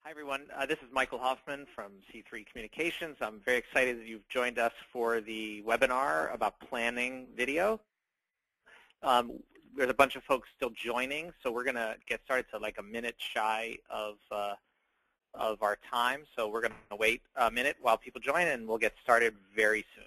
Hi, everyone. This is Michael Hoffman from C3 Communications. I'm very excited that you've joined us for the webinar about planning video. There's a bunch of folks still joining, so we're going to get started to like a minute shy of our time. So we're going to wait a minute while people join, and we'll get started very soon.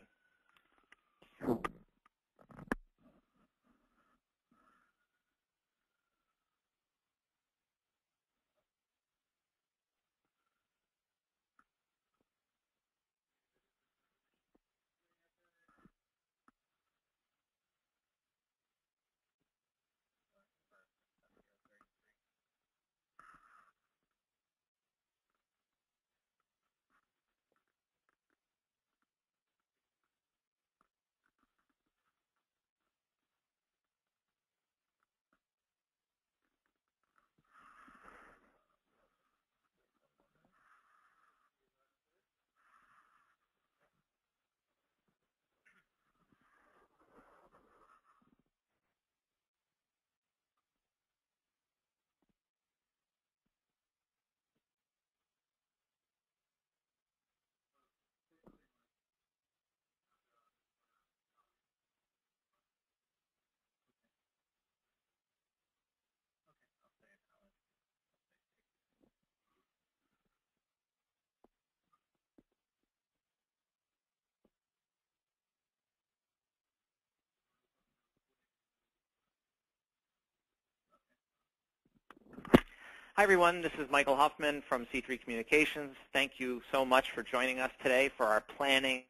Hi, everyone. This is Michael Hoffman from C3 Communications. Thank you so much for joining us today for our Planning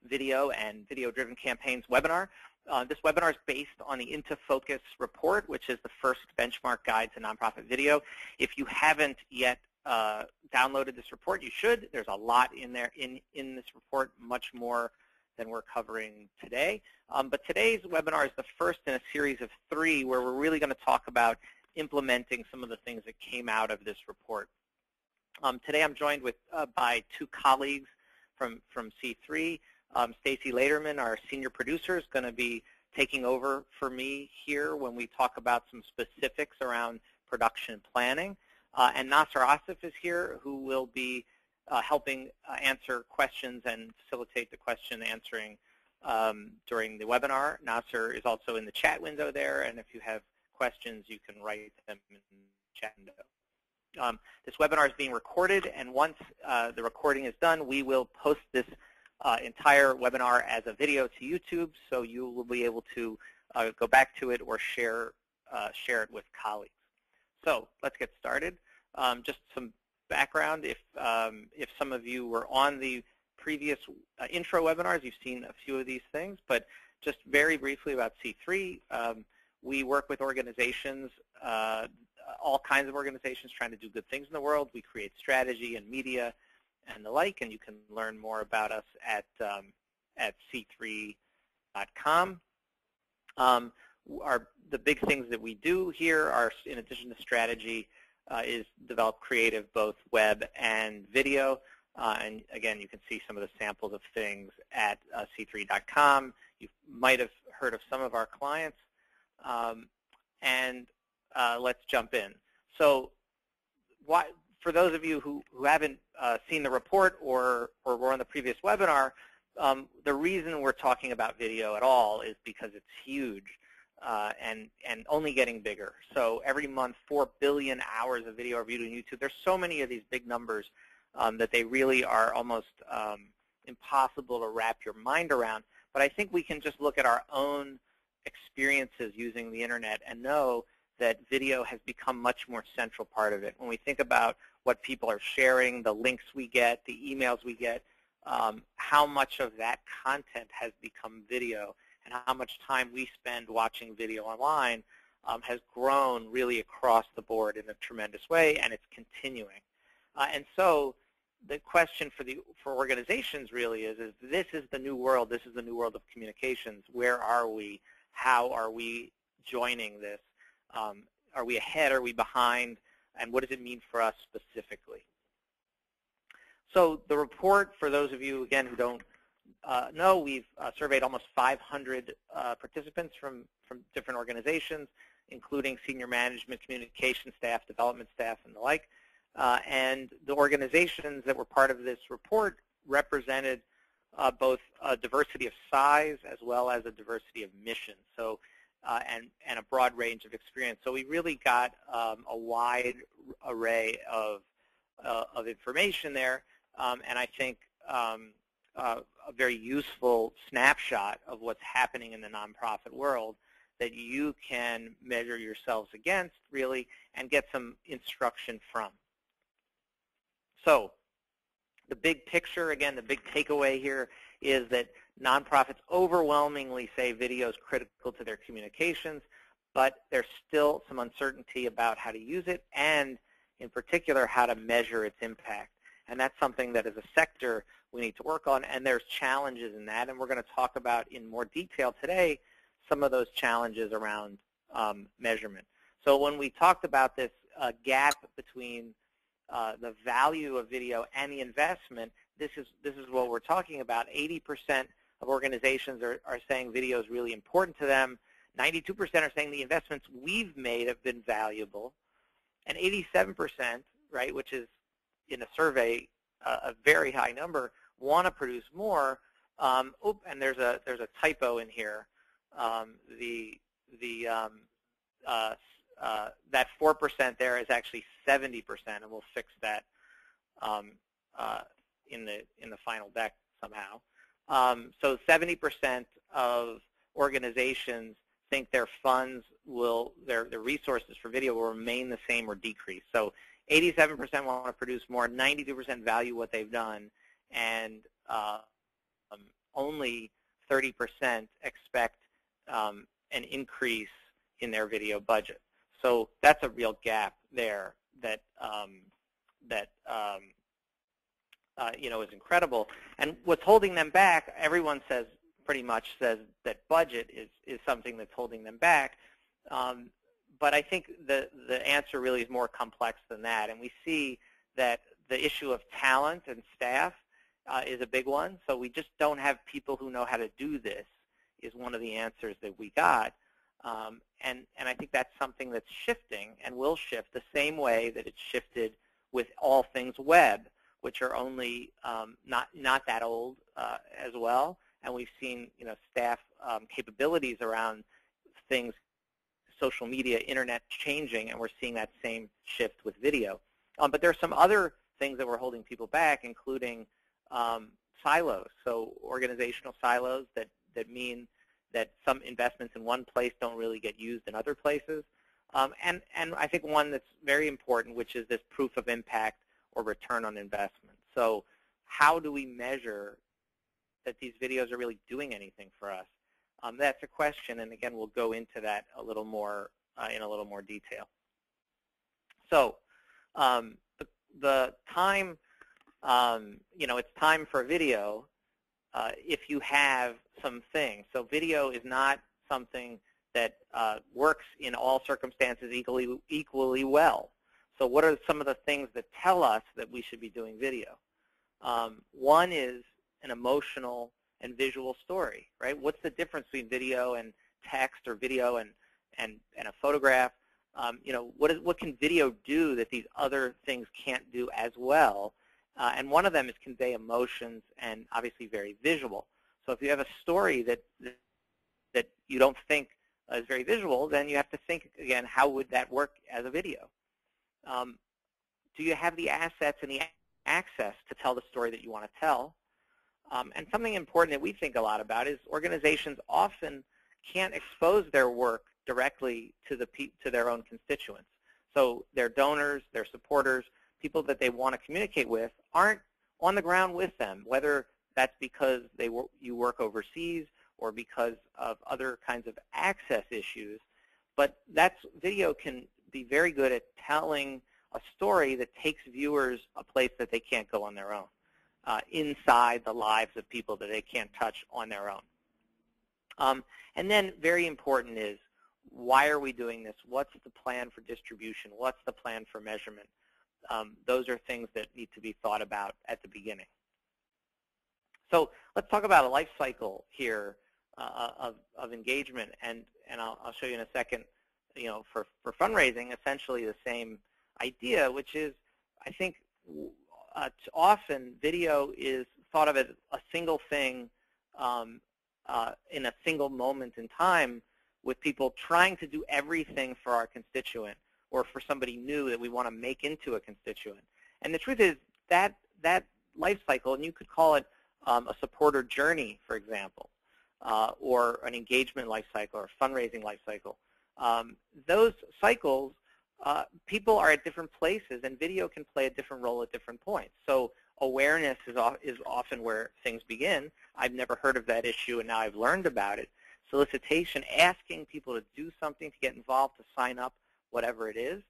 Video and Video-Driven Campaigns webinar. This webinar is based on the Into Focus report, which is the first benchmark guide to nonprofit video. If you haven't yet downloaded this report, you should. There's a lot in there in this report, much more than we're covering today. But today's webinar is the first in a series of 3 where we're really going to talk about implementing some of the things that came out of this report. Today I'm joined by 2 colleagues from C3. Stacy Laterman, our senior producer, is going to be taking over for me here when we talk about some specifics around production planning. And Nasser Asif is here, who will be helping answer questions and facilitate the question answering during the webinar. Nasser is also in the chat window there, and if you have questions, you can write them in the chat window. This webinar is being recorded, and once the recording is done, we will post this entire webinar as a video to YouTube, so you will be able to go back to it or share it with colleagues. So let's get started. Just some background. If some of you were on the previous intro webinars, you've seen a few of these things, but just very briefly about C3. We work with organizations, all kinds of organizations trying to do good things in the world. We create strategy and media and the like, and you can learn more about us at c3.com. The big things that we do here are, in addition to strategy, is develop creative, both web and video. And again, you can see some of the samples of things at c3.com. You might have heard of some of our clients. Let's jump in. So for those of you who haven't seen the report or were on the previous webinar, the reason we're talking about video at all is because it's huge and only getting bigger. So every month, 4 billion hours of video are viewed on YouTube. There's so many of these big numbers that they really are almost impossible to wrap your mind around. But I think we can just look at our own experiences using the internet and know that video has become much more central part of it. When we think about what people are sharing, the links we get, the emails we get, how much of that content has become video and how much time we spend watching video online has grown really across the board in a tremendous way, and it's continuing. And so the question for organizations really is this is the new world. This is the new world of communications. Where are we? How are we joining this? Are we ahead? Are we behind? And what does it mean for us specifically? So the report, for those of you, again, who don't know, we've surveyed almost 500 participants from different organizations, including senior management, communication staff, development staff, and the like. And the organizations that were part of this report represented both a diversity of size as well as a diversity of mission, so and a broad range of experience. So we really got a wide array of information there, and I think a very useful snapshot of what's happening in the nonprofit world that you can measure yourselves against, really, and get some instruction from. So the big picture, again, the big takeaway here is that nonprofits overwhelmingly say video is critical to their communications, but there's still some uncertainty about how to use it and, in particular, how to measure its impact. And that's something that as a sector we need to work on, and there's challenges in that, and we're going to talk about in more detail today some of those challenges around measurement. So when we talked about this gap between the value of video and the investment, this is what we're talking about. 80% of organizations are saying video is really important to them. 92% are saying the investments we've made have been valuable. And 87%, right, which is in a survey a very high number, want to produce more. And there's a typo in here. That 4% there is actually 70%, and we'll fix that in the final deck somehow. So 70% of organizations think their funds their resources for video will remain the same or decrease. So 87% want to produce more, 92% value what they've done, and only 30% expect an increase in their video budget. So that's a real gap there that is incredible. And what's holding them back, everyone says pretty much says that budget is something that's holding them back. But I think the answer really is more complex than that. And we see that the issue of talent and staff is a big one. So we just don't have people who know how to do this is one of the answers that we got. And I think that's something that's shifting and will shift the same way that it's shifted with all things web, which are only not that old as well. And we've seen staff capabilities around things, social media, internet changing, and we're seeing that same shift with video. But there are some other things that were holding people back, including silos. So organizational silos that mean that some investments in one place don't really get used in other places. And I think one that's very important, which is this proof of impact or return on investment. So how do we measure that these videos are really doing anything for us? That's a question, and again, we'll go into that a little more in a little more detail. So the time, it's time for video if you have some things. So video is not something that works in all circumstances equally well. So what are some of the things that tell us that we should be doing video? One is an emotional and visual story, right? What's the difference between video and text, or video and a photograph? What can video do that these other things can't do as well? And one of them is convey emotions, and obviously very visual. So if you have a story that you don't think is very visual, then you have to think again, how would that work as a video? Do you have the assets and the access to tell the story that you want to tell? And something important that we think a lot about is organizations often can't expose their work directly to their own constituents. So their donors, their supporters, people that they want to communicate with aren't on the ground with them, whether that's because you work overseas or because of other kinds of access issues. But video can be very good at telling a story that takes viewers a place that they can't go on their own, inside the lives of people that they can't touch on their own. And then very important is, why are we doing this? What's the plan for distribution? What's the plan for measurement? Those are things that need to be thought about at the beginning. So let's talk about a life cycle here of engagement, and I'll show you in a second. For fundraising, essentially the same idea, which is I think often video is thought of as a single thing in a single moment in time, with people trying to do everything for our constituent or for somebody new that we want to make into a constituent. And the truth is that life cycle, and you could call it a supporter journey, for example, or an engagement life cycle or fundraising life cycle. Those cycles, people are at different places, and video can play a different role at different points. So awareness is often where things begin. I've never heard of that issue, and now I've learned about it. Solicitation, asking people to do something, to get involved, to sign up, whatever it is.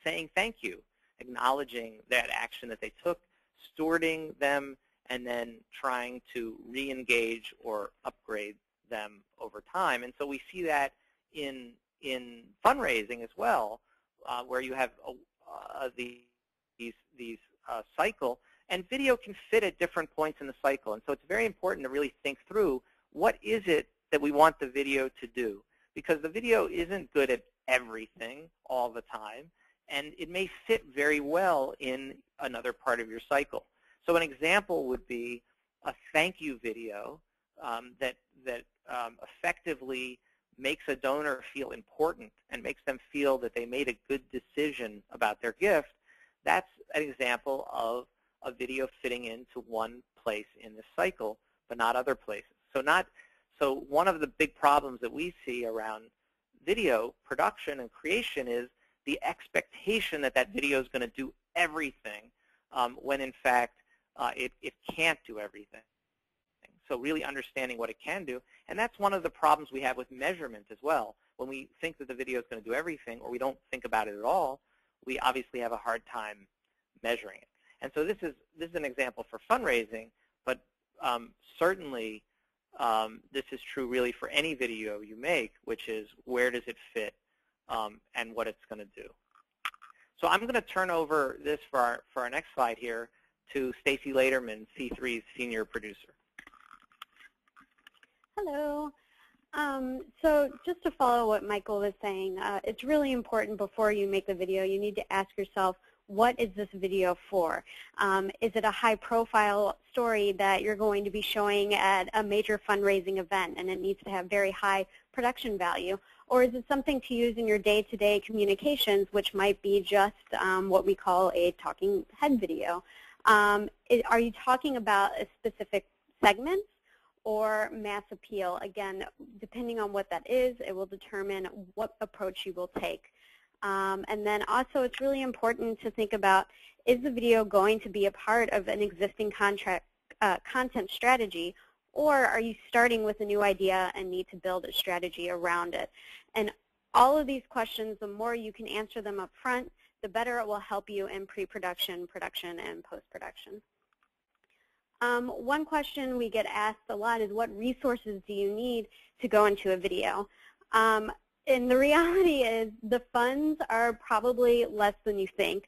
Saying thank you, acknowledging that action that they took, stewarding them, and then trying to re-engage or upgrade them over time. And so we see that in fundraising as well, where you have these cycle, and video can fit at different points in the cycle. And so it's very important to really think through, what is it that we want the video to do? Because the video isn't good at everything all the time, and it may fit very well in another part of your cycle. So an example would be a thank you video that effectively makes a donor feel important and makes them feel that they made a good decision about their gift. That's an example of a video fitting into one place in this cycle, but not other places. So one of the big problems that we see around video production and creation is the expectation that that video is going to do everything, when in fact it can't do everything. So really understanding what it can do, and that's one of the problems we have with measurement as well. When we think that the video is going to do everything, or we don't think about it at all, we obviously have a hard time measuring it. And so this is an example for fundraising, but certainly this is true really for any video you make, which is where does it fit and what it's going to do. So I'm going to turn over this for our next slide here to Stacy Laterman, C3's senior producer. Hello. So just to follow what Michael was saying, it's really important before you make the video, you need to ask yourself, what is this video for? Is it a high-profile story that you're going to be showing at a major fundraising event and it needs to have very high production value? Or is it something to use in your day-to-day communications, which might be just what we call a talking head video? Are you talking about a specific segment or mass appeal? Again, depending on what that is, it will determine what approach you will take. And then also it's really important to think about, is the video going to be a part of an existing content strategy, or are you starting with a new idea and need to build a strategy around it? And all of these questions, the more you can answer them up front, the better it will help you in pre-production, production, and post-production. One question we get asked a lot is, what resources do you need to go into a video? And the reality is the funds are probably less than you think.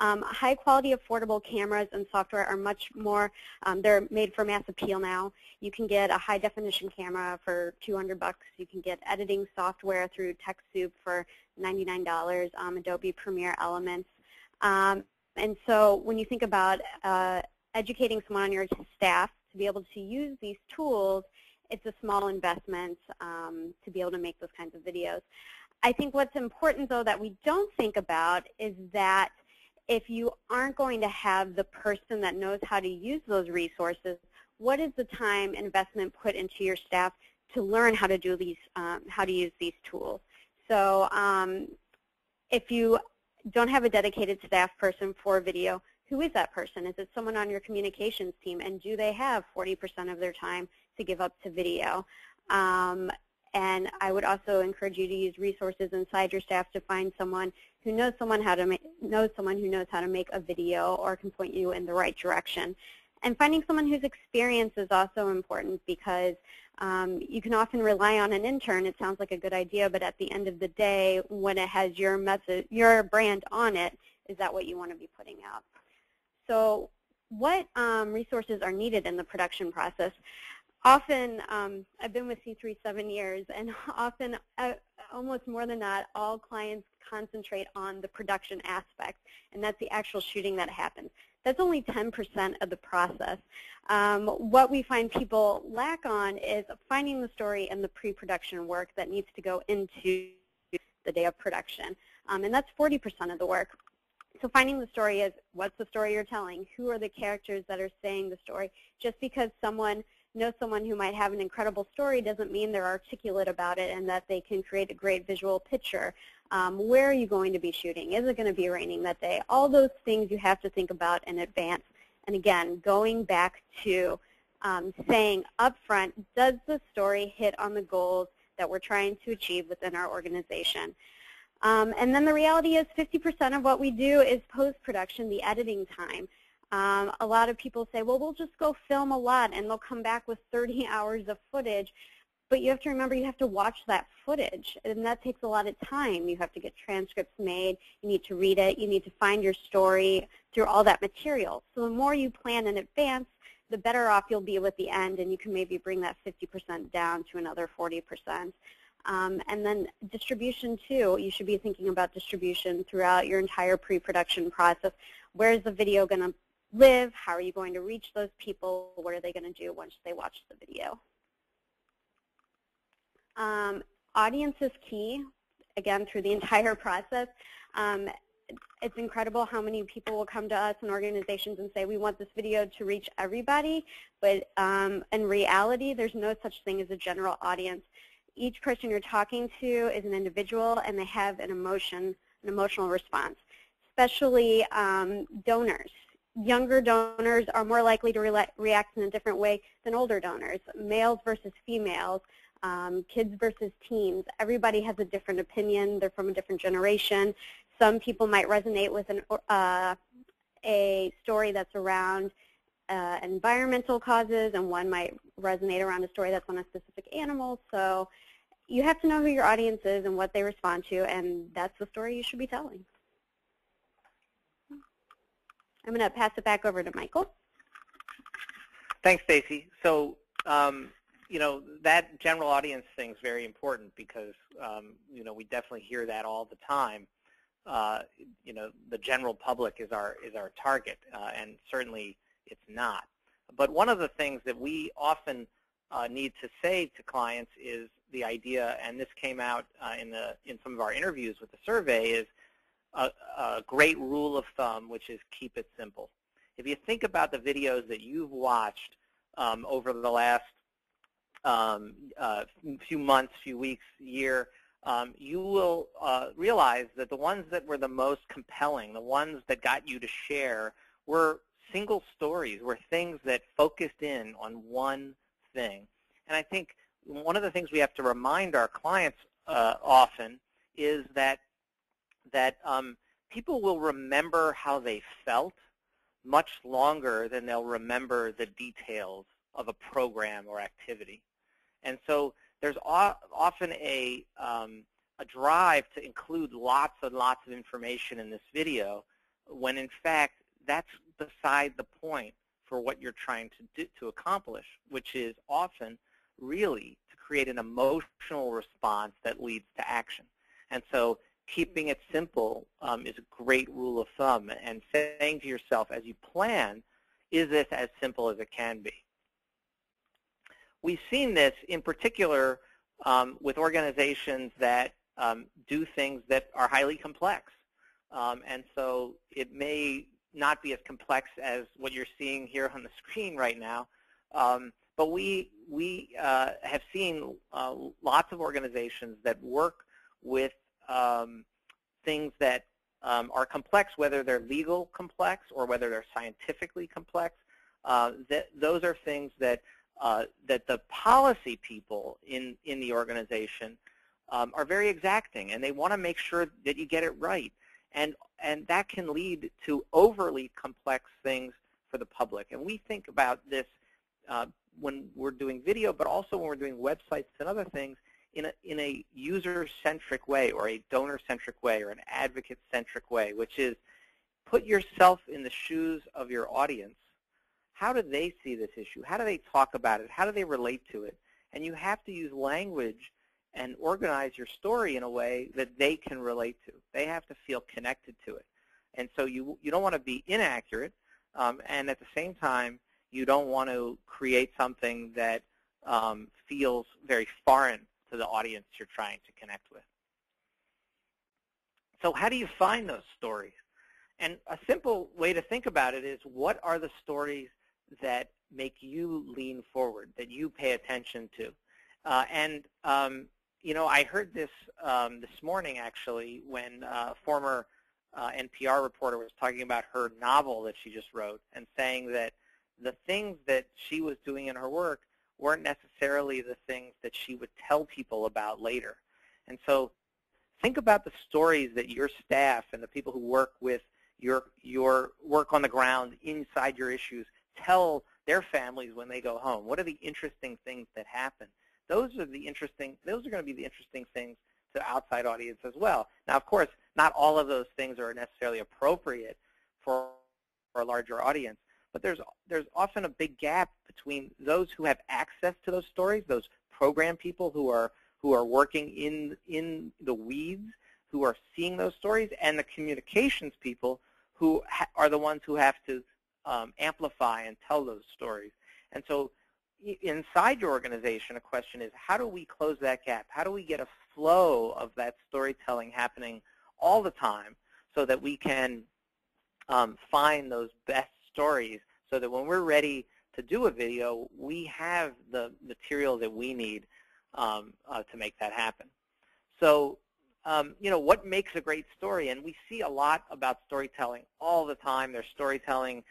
High-quality, affordable cameras and software are much more, they're made for mass appeal now. You can get a high-definition camera for $200. You can get editing software through TechSoup for $99, Adobe Premiere Elements. And so when you think about educating someone on your staff to be able to use these tools, it's a small investment to be able to make those kinds of videos. I think what's important, though, that we don't think about is that if you aren't going to have the person that knows how to use those resources, what is the time investment put into your staff to learn how to do these, how to use these tools? So if you don't have a dedicated staff person for video, who is that person? Is it someone on your communications team, and do they have 40% of their time to give up to video? And I would also encourage you to use resources inside your staff to find someone who knows someone who knows how to make a video or can point you in the right direction. And finding someone whose experience is also important, because you can often rely on an intern. It sounds like a good idea, but at the end of the day, when it has your message, your brand on it, is that what you want to be putting out? So what resources are needed in the production process? Often, I've been with C3 7 years, and often, almost more than not, all clients concentrate on the production aspect, and that's the actual shooting that happens. That's only 10% of the process. What we find people lack on is finding the story and the pre-production work that needs to go into the day of production, and that's 40% of the work. So finding the story is, what's the story you're telling? Who are the characters that are saying the story? Just because someone knows someone who might have an incredible story doesn't mean they're articulate about it and that they can create a great visual picture. Where are you going to be shooting? Is it going to be raining that day? All those things you have to think about in advance. And again, going back to saying up front, does the story hit on the goals that we're trying to achieve within our organization? And then the reality is 50% of what we do is post-production, the editing time. A lot of people say, well, we'll just go film a lot, and they'll come back with 30 hours of footage. But you have to remember you have to watch that footage, and that takes a lot of time. You have to get transcripts made. You need to read it. You need to find your story through all that material. So the more you plan in advance, the better off you'll be with the end, and you can maybe bring that 50% down to another 40%. And then distribution, too. You should be thinking about distribution throughout your entire pre-production process. Where is the video going to live? How are you going to reach those people? What are they going to do once they watch the video? Audience is key, again, through the entire process. It's incredible how many people will come to us and organizations and say, we want this video to reach everybody, but in reality, there's no such thing as a general audience. Each person you're talking to is an individual, and they have an emotional response, especially donors. Younger donors are more likely to react in a different way than older donors, males versus females, kids versus teens. Everybody has a different opinion. They're from a different generation. Some people might resonate with a story that's around environmental causes, and one might resonate around a story that's on a specific animal. So you have to know who your audience is and what they respond to, and that's the story you should be telling. I'm going to pass it back over to Michael. Thanks, Stacy. So, you know, that general audience thing is very important because, you know, we definitely hear that all the time. You know, the general public is our target, and certainly it's not. But one of the things that we often need to say to clients is the idea, and this came out in some of our interviews with the survey, is a great rule of thumb, which is keep it simple. If you think about the videos that you've watched over the last few months, few weeks, year, you will realize that the ones that were the most compelling, the ones that got you to share, were single stories, were things that focused in on one thing. And I think one of the things we have to remind our clients often is that people will remember how they felt much longer than they'll remember the details of a program or activity. And so there's often a drive to include lots and lots of information in this video, when in fact that's beside the point for what you're trying to accomplish, which is often really to create an emotional response that leads to action. And so keeping it simple is a great rule of thumb, and saying to yourself as you plan, is this as simple as it can be? We've seen this in particular with organizations that do things that are highly complex. And so it may not be as complex as what you're seeing here on the screen right now, but we have seen lots of organizations that work with things that are complex, whether they're legal complex or whether they're scientifically complex. Those are things that that the policy people in the organization are very exacting, and they want to make sure that you get it right. And that can lead to overly complex things for the public. And we think about this when we're doing video, but also when we're doing websites and other things in a user-centric way, or a donor-centric way, or an advocate-centric way, which is put yourself in the shoes of your audience. How do they see this issue? How do they talk about it? How do they relate to it? And you have to use language and organize your story in a way that they can relate to. They have to feel connected to it. And so you don't want to be inaccurate, and at the same time, you don't want to create something that feels very foreign to the audience you're trying to connect with. So how do you find those stories? And a simple way to think about it is, what are the stories that make you lean forward, that you pay attention to? You know, I heard this this morning, actually, when a former NPR reporter was talking about her novel that she just wrote, and saying that the things that she was doing in her work weren't necessarily the things that she would tell people about later. And so think about the stories that your staff and the people who work with your work on the ground inside your issues tell their families when they go home. What are the interesting things that happen? Those are going to be the interesting things to outside audience as well. Now, of course, not all of those things are necessarily appropriate for a larger audience, but there's often a big gap between those who have access to those stories, those program people who are working in the weeds, who are seeing those stories, and the communications people who are the ones who have to amplify and tell those stories. And so inside your organization, a question is, how do we close that gap? How do we get a flow of that storytelling happening all the time so that we can find those best stories, so that when we're ready to do a video, we have the material that we need to make that happen? So, you know, what makes a great story? And we see a lot about storytelling all the time. There's storytelling.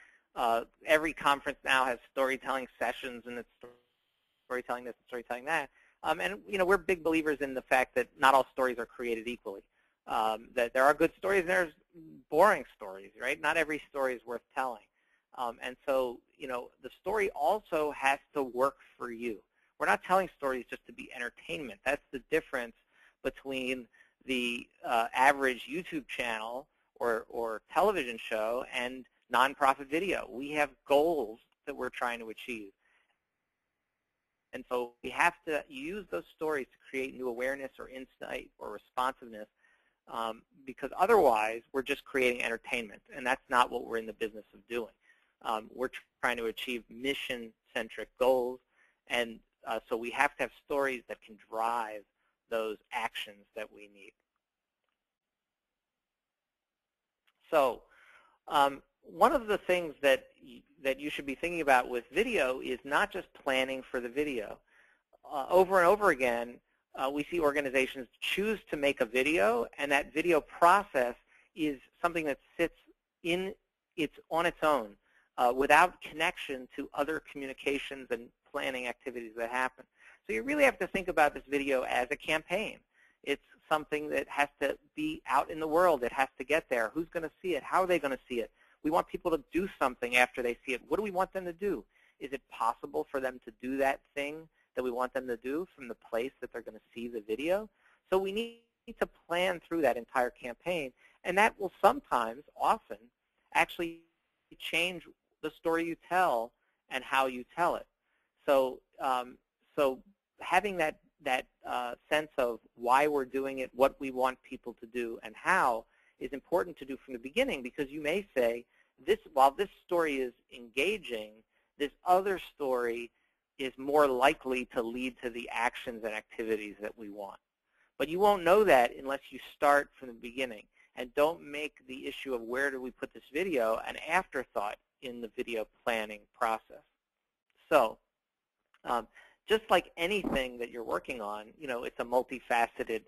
Every conference now has storytelling sessions, and it's storytelling this and storytelling that. And, you know, we're big believers in the fact that not all stories are created equally. That there are good stories and there's boring stories, right? Not every story is worth telling. And so, you know, the story also has to work for you. We're not telling stories just to be entertainment. That's the difference between the average YouTube channel or television show and nonprofit video. We have goals that we're trying to achieve. And so we have to use those stories to create new awareness or insight or responsiveness, because otherwise we're just creating entertainment, and that's not what we're in the business of doing. We're trying to achieve mission-centric goals, and so we have to have stories that can drive those actions that we need. So one of the things that you should be thinking about with video is not just planning for the video. Over and over again, we see organizations choose to make a video, and that video process is something that sits on its own without connection to other communications and planning activities that happen. So you really have to think about this video as a campaign. It's something that has to be out in the world. It has to get there. Who's going to see it? How are they going to see it? We want people to do something after they see it. What do we want them to do? Is it possible for them to do that thing that we want them to do from the place that they're going to see the video? So we need to plan through that entire campaign, and that will sometimes, often, actually change the story you tell and how you tell it. So, so having that sense of why we're doing it, what we want people to do, and how is important to do from the beginning, because you may say, while this story is engaging, this other story is more likely to lead to the actions and activities that we want. But you won't know that unless you start from the beginning, and don't make the issue of where do we put this video an afterthought in the video planning process. So just like anything that you're working on, you know, it's a multifaceted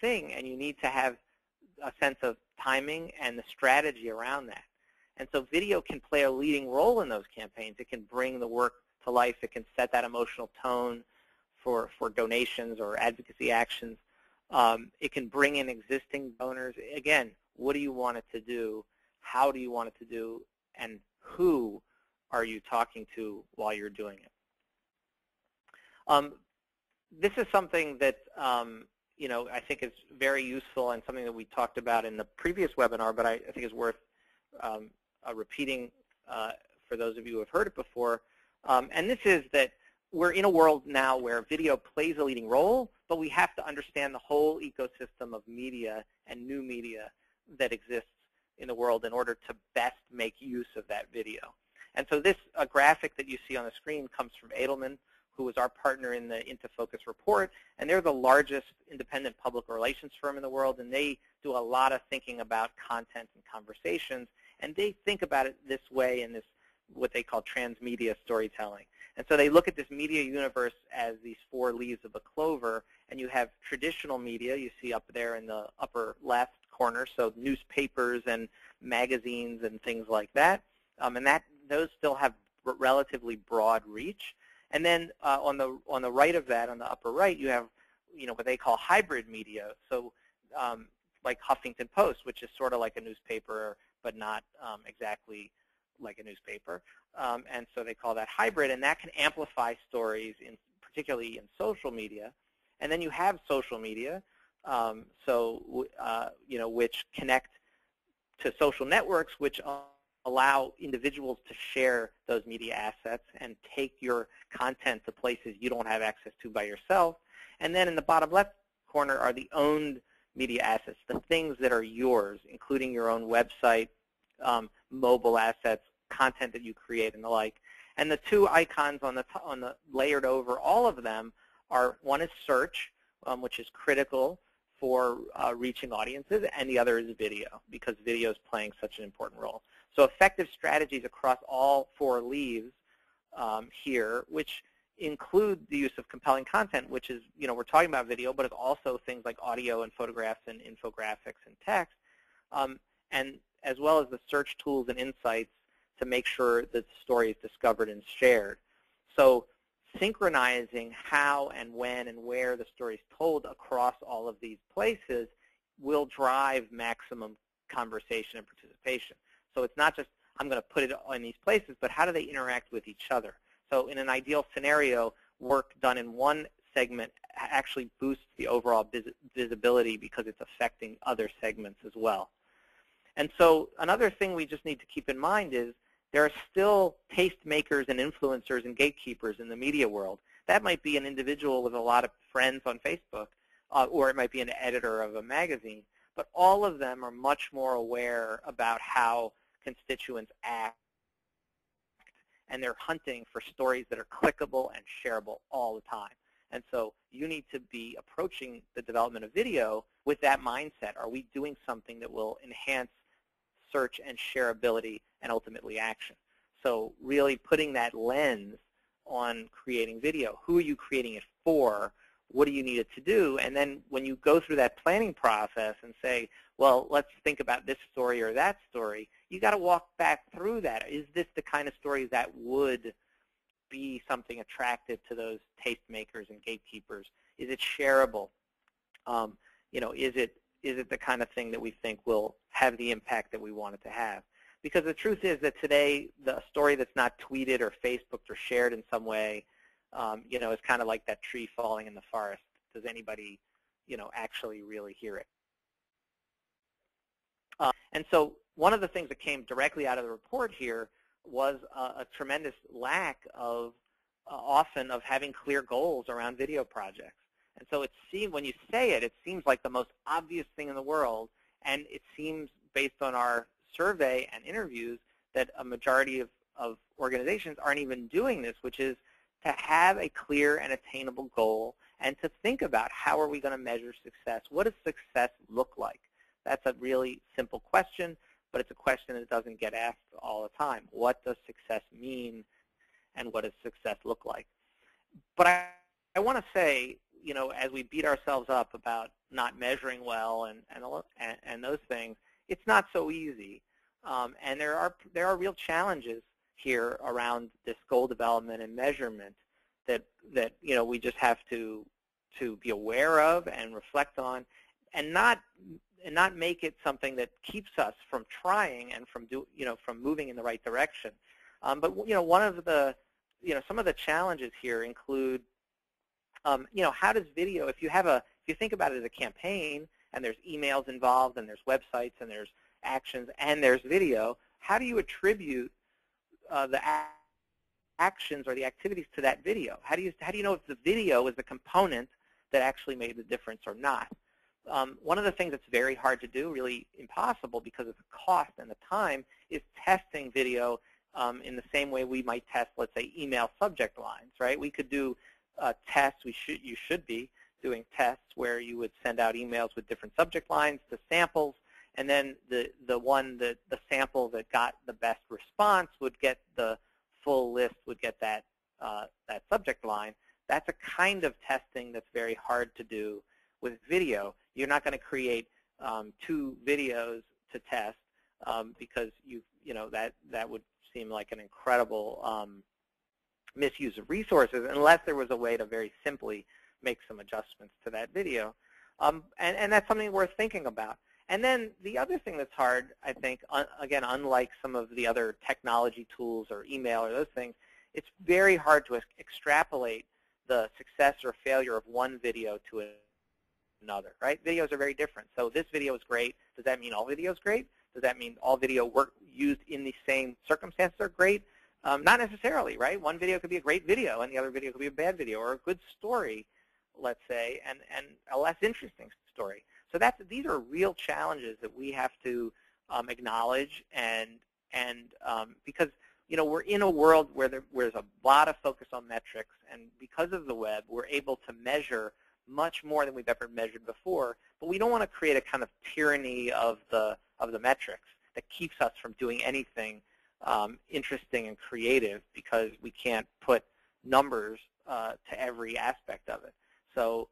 thing, and you need to have a sense of timing and the strategy around that. And so video can play a leading role in those campaigns. It can bring the work to life. It can set that emotional tone for donations or advocacy actions. It can bring in existing donors. Again, what do you want it to do? How do you want it to do? And who are you talking to while you're doing it? This is something that you know, I think is very useful and something that we talked about in the previous webinar, but I think is worth repeating for those of you who have heard it before. And this is that we're in a world now where video plays a leading role, but we have to understand the whole ecosystem of media and new media that exists in the world in order to best make use of that video. And so this graphic that you see on the screen comes from Edelman, who is our partner in the Into Focus report, and they're the largest independent public relations firm in the world, and they do a lot of thinking about content and conversations, and they think about it this way in this what they call transmedia storytelling. And so they look at this media universe as these four leaves of a clover, and you have traditional media you see up there in the upper left corner, so newspapers and magazines and things like that, and those still have relatively broad reach. And then on the right of that, on the upper right, you have what they call hybrid media. So like Huffington Post, which is sort of like a newspaper, but not exactly like a newspaper. And so they call that hybrid, and that can amplify stories, particularly in social media. And then you have social media, which connect to social networks, which allow individuals to share those media assets and take your content to places you don't have access to by yourself. And then in the bottom left corner are the owned media assets, the things that are yours, including your own website, mobile assets, content that you create, and the like. And the two icons on the layered over all of them are, one is search, which is critical for reaching audiences, and the other is video, because video is playing such an important role. So effective strategies across all four leaves here, which include the use of compelling content, which is, we're talking about video, but it's also things like audio and photographs and infographics and text, and as well as the search tools and insights to make sure that the story is discovered and shared. So synchronizing how and when and where the story is told across all of these places will drive maximum conversation and participation. So it's not just, I'm going to put it in these places, but how do they interact with each other? So in an ideal scenario, work done in one segment actually boosts the overall visibility because it's affecting other segments as well. And so another thing we just need to keep in mind is there are still tastemakers and influencers and gatekeepers in the media world. That might be an individual with a lot of friends on Facebook, or it might be an editor of a magazine. But all of them are much more aware about how constituents act, and they're hunting for stories that are clickable and shareable all the time. And so you need to be approaching the development of video with that mindset. Are we doing something that will enhance search and shareability and ultimately action? So really putting that lens on creating video. Who are you creating it for? What do you need it to do? And then when you go through that planning process and say, well, let's think about this story or that story, you got to walk back through that. Is this the kind of story that would be something attractive to those tastemakers and gatekeepers? Is it shareable? Is it the kind of thing that we think will have the impact that we want it to have? Because the truth is that today, the story that's not tweeted or Facebooked or shared in some way, is kind of like that tree falling in the forest. Does anybody, actually really hear it? And so one of the things that came directly out of the report here was a tremendous lack of, often, of having clear goals around video projects. And so when you say it, it seems like the most obvious thing in the world, and it seems, based on our survey and interviews, that a majority of organizations aren't even doing this, which is to have a clear and attainable goal and to think about how are we going to measure success. What does success look like? That's a really simple question, but it's a question that doesn't get asked all the time. What does success mean, and what does success look like? But I want to say, as we beat ourselves up about not measuring well and those things, it's not so easy. And there are real challenges here around this goal development and measurement that we just have to be aware of and reflect on, and not make it something that keeps us from trying and from moving in the right direction. But one of the some of the challenges here include how does video, if you think about it as a campaign and there's emails involved and there's websites and there's actions and there's video, how do you attribute the actions or the activities to that video? How do you know if the video is the component that actually made the difference or not? One of the things that's very hard to do, really impossible because of the cost and the time, is testing video in the same way we might test, let's say, email subject lines, right? We could do tests. You should be doing tests where you would send out emails with different subject lines to samples, and then the sample that got the best response would get the full list, would get that subject line. That's a kind of testing that's very hard to do with video. You're not going to create 2 videos to test because that would seem like an incredible misuse of resources, unless there was a way to very simply make some adjustments to that video. And that's something worth thinking about. And then the other thing that's hard, I think, again, unlike some of the other technology tools or email or those things, it's very hard to extrapolate the success or failure of one video to another, right? Videos are very different. So this video is great. Does that mean all video is great? Does that mean all video used in the same circumstances are great? Not necessarily, right? One video could be a great video, and the other video could be a bad video, or a good story, let's say, and a less interesting story. So these are real challenges that we have to acknowledge, and because we're in a world where there's a lot of focus on metrics, and because of the web, we're able to measure much more than we've ever measured before. But we don't want to create a kind of tyranny of the metrics that keeps us from doing anything interesting and creative because we can't put numbers to every aspect of it. So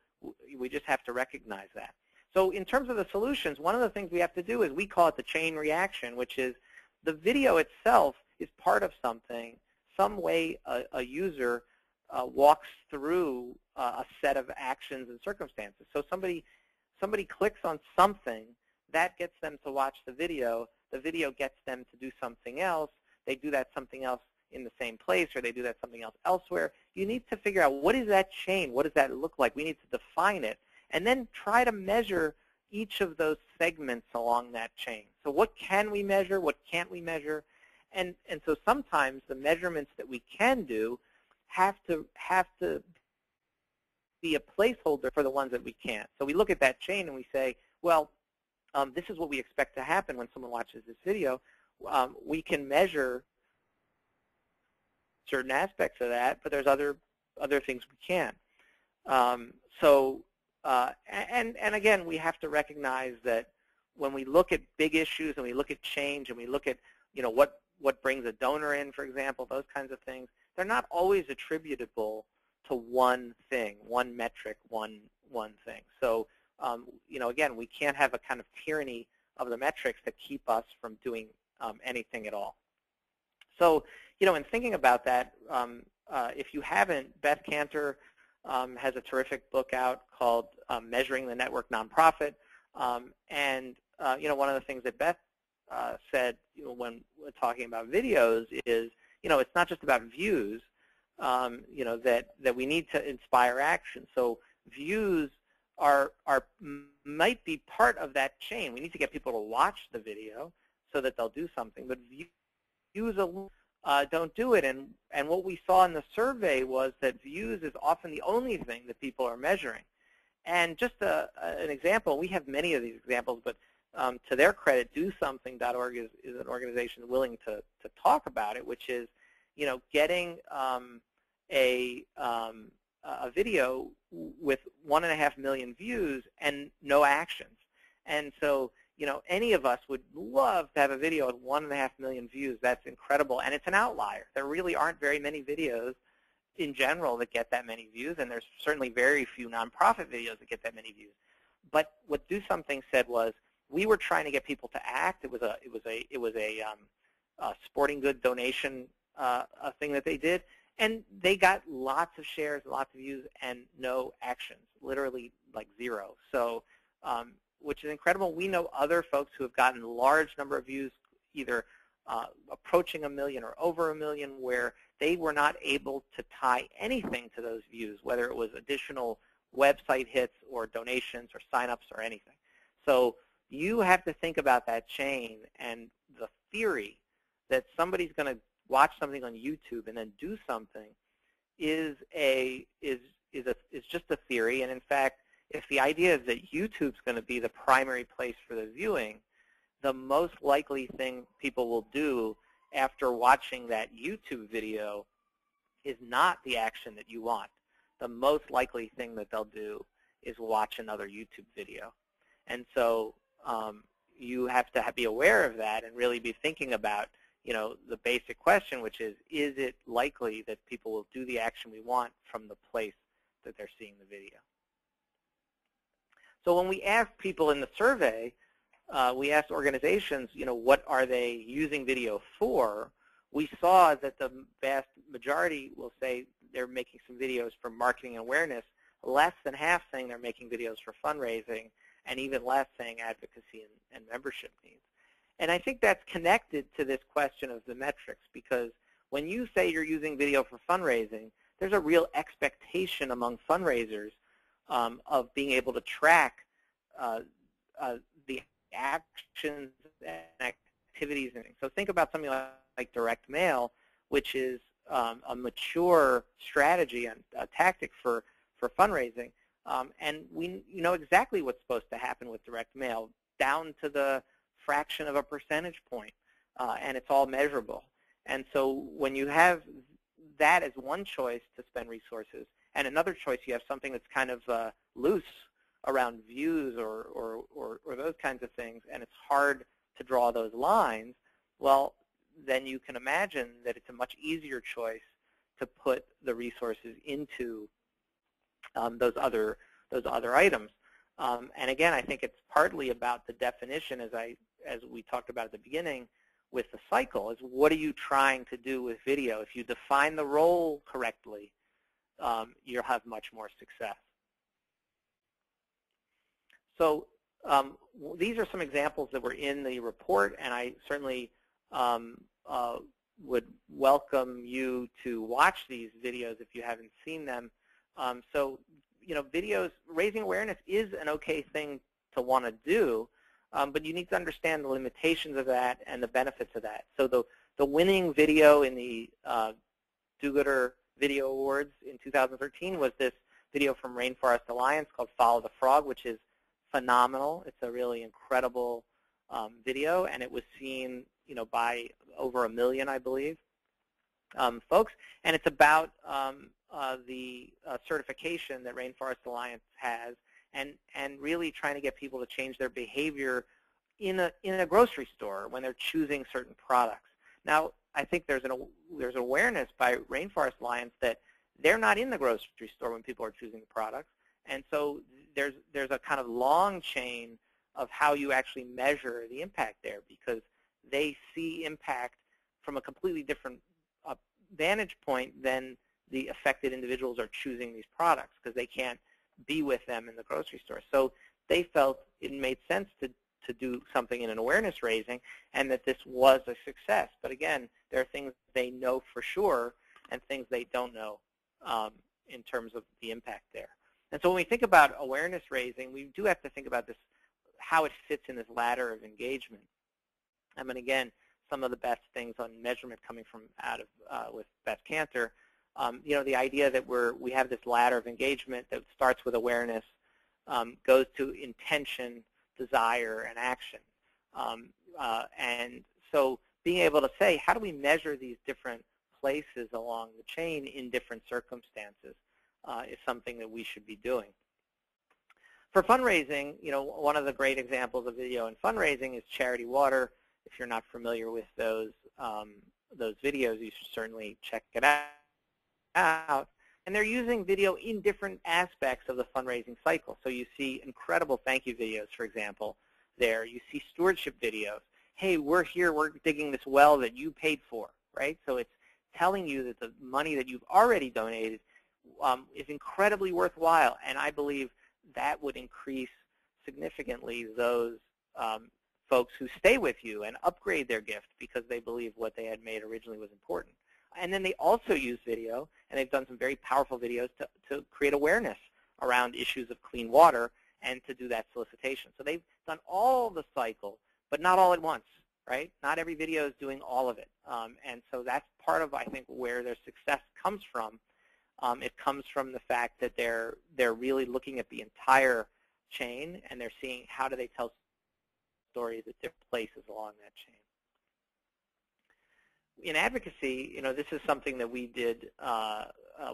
we just have to recognize that. So in terms of the solutions, one of the things we have to do is we call it the chain reaction, which is the video itself is part of something, some way a user walks through a set of actions and circumstances. So somebody clicks on something, that gets them to watch the video gets them to do something else, they do that something else in the same place, or they do that something else elsewhere. You need to figure out, what is that chain? What does that look like? We need to define it, and then try to measure each of those segments along that chain. So what can we measure? What can't we measure? And so sometimes the measurements that we can do have to be a placeholder for the ones that we can't. So we look at that chain and we say, well, this is what we expect to happen when someone watches this video. We can measure certain aspects of that, but there's other things we can't. And again, we have to recognize that when we look at big issues and we look at change and we look at what brings a donor in, for example, those kinds of things, they're not always attributable to one thing, one metric, one thing. So again, we can't have a kind of tyranny of the metrics that keep us from doing anything at all. So in thinking about that, if you haven't, Beth Cantor has a terrific book out called Measuring the Network Nonprofit. And one of the things that Beth said when we're talking about videos is, it's not just about views, that we need to inspire action. So views might be part of that chain. We need to get people to watch the video so that they'll do something, but views alone don't do it. And what we saw in the survey was that views is often the only thing that people are measuring. And just an example, we have many of these examples, but to their credit, DoSomething.org is an organization willing to talk about it, which is, getting a video with 1.5 million views and no actions. And so, any of us would love to have a video with 1.5 million views. That's incredible, and it's an outlier. There really aren't very many videos in general that get that many views, and there's certainly very few nonprofit videos that get that many views. But what Do Something said was, we were trying to get people to act. It was a sporting good donation a thing that they did, and they got lots of shares, lots of views, and no actions, literally like zero. So, which is incredible. We know other folks who have gotten a large number of views, either approaching 1 million or over 1 million, where they were not able to tie anything to those views, whether it was additional website hits or donations or signups or anything. So you have to think about that chain and the theory that somebody's going to watch something on YouTube and then do something is just a theory. And in fact, if the idea is that YouTube's going to be the primary place for the viewing, the most likely thing people will do after watching that YouTube video is not the action that you want. The most likely thing that they'll do is watch another YouTube video. And so you have to be aware of that and really be thinking about, the basic question, which is it likely that people will do the action we want from the place that they're seeing the video? So when we asked people in the survey, we asked organizations, what are they using video for? We saw that the vast majority will say they're making some videos for marketing and awareness, less than half saying they're making videos for fundraising, and even less saying advocacy and membership needs. And I think that's connected to this question of the metrics, because when you say you're using video for fundraising, there's a real expectation among fundraisers of being able to track the actions and activities. So think about something like direct mail, which is a mature strategy and a tactic for fundraising. And we know exactly what's supposed to happen with direct mail, down to the fraction of a percentage point, and it's all measurable. And so when you have that as one choice to spend resources, and another choice you have something that's kind of loose around views or those kinds of things, and it's hard to draw those lines, well, then you can imagine that it's a much easier choice to put the resources into those other items. And again, I think it's partly about the definition, as we talked about at the beginning with the cycle, is what are you trying to do with video? If you define the role correctly, you'll have much more success. So these are some examples that were in the report, and I certainly would welcome you to watch these videos if you haven't seen them. So, videos, raising awareness is an okay thing to want to do, but you need to understand the limitations of that and the benefits of that. So the winning video in the Do-Gooder Video Awards in 2013 was this video from Rainforest Alliance called Follow the Frog, which is phenomenal. It's a really incredible video, and it was seen by over 1 million, I believe, folks. And it's about the certification that Rainforest Alliance has, and really trying to get people to change their behavior in a grocery store when they're choosing certain products. Now, I think there's awareness by Rainforest Alliance that they're not in the grocery store when people are choosing the products, and so there's a kind of long chain of how you actually measure the impact there, because they see impact from a completely different vantage point than the affected individuals are choosing these products, because they can't be with them in the grocery store. So they felt it made sense to do something in an awareness raising, and that this was a success. But again, there are things they know for sure and things they don't know in terms of the impact there. And so when we think about awareness raising, we do have to think about this, how it fits in this ladder of engagement. I mean, again, some of the best things on measurement coming from out of with Beth Cantor, the idea that we have this ladder of engagement that starts with awareness, goes to intention, desire, and action. And so being able to say, how do we measure these different places along the chain in different circumstances is something that we should be doing. For fundraising, one of the great examples of video and fundraising is Charity Water. If you're not familiar with those videos, you should certainly check it out. And they're using video in different aspects of the fundraising cycle. So you see incredible thank you videos, for example, there. You see stewardship videos. Hey, we're here, we're digging this well that you paid for, right? So it's telling you that the money that you've already donated is incredibly worthwhile, and I believe that would increase significantly those folks who stay with you and upgrade their gift because they believe what they had made originally was important. And then they also use video, and they've done some very powerful videos to create awareness around issues of clean water and to do that solicitation. So they've done all the cycle, but not all at once, right? Not every video is doing all of it. And so that's part of, I think, where their success comes from. It comes from the fact that they're really looking at the entire chain, and they're seeing how do they tell stories at different places along that chain. In advocacy, this is something that we did,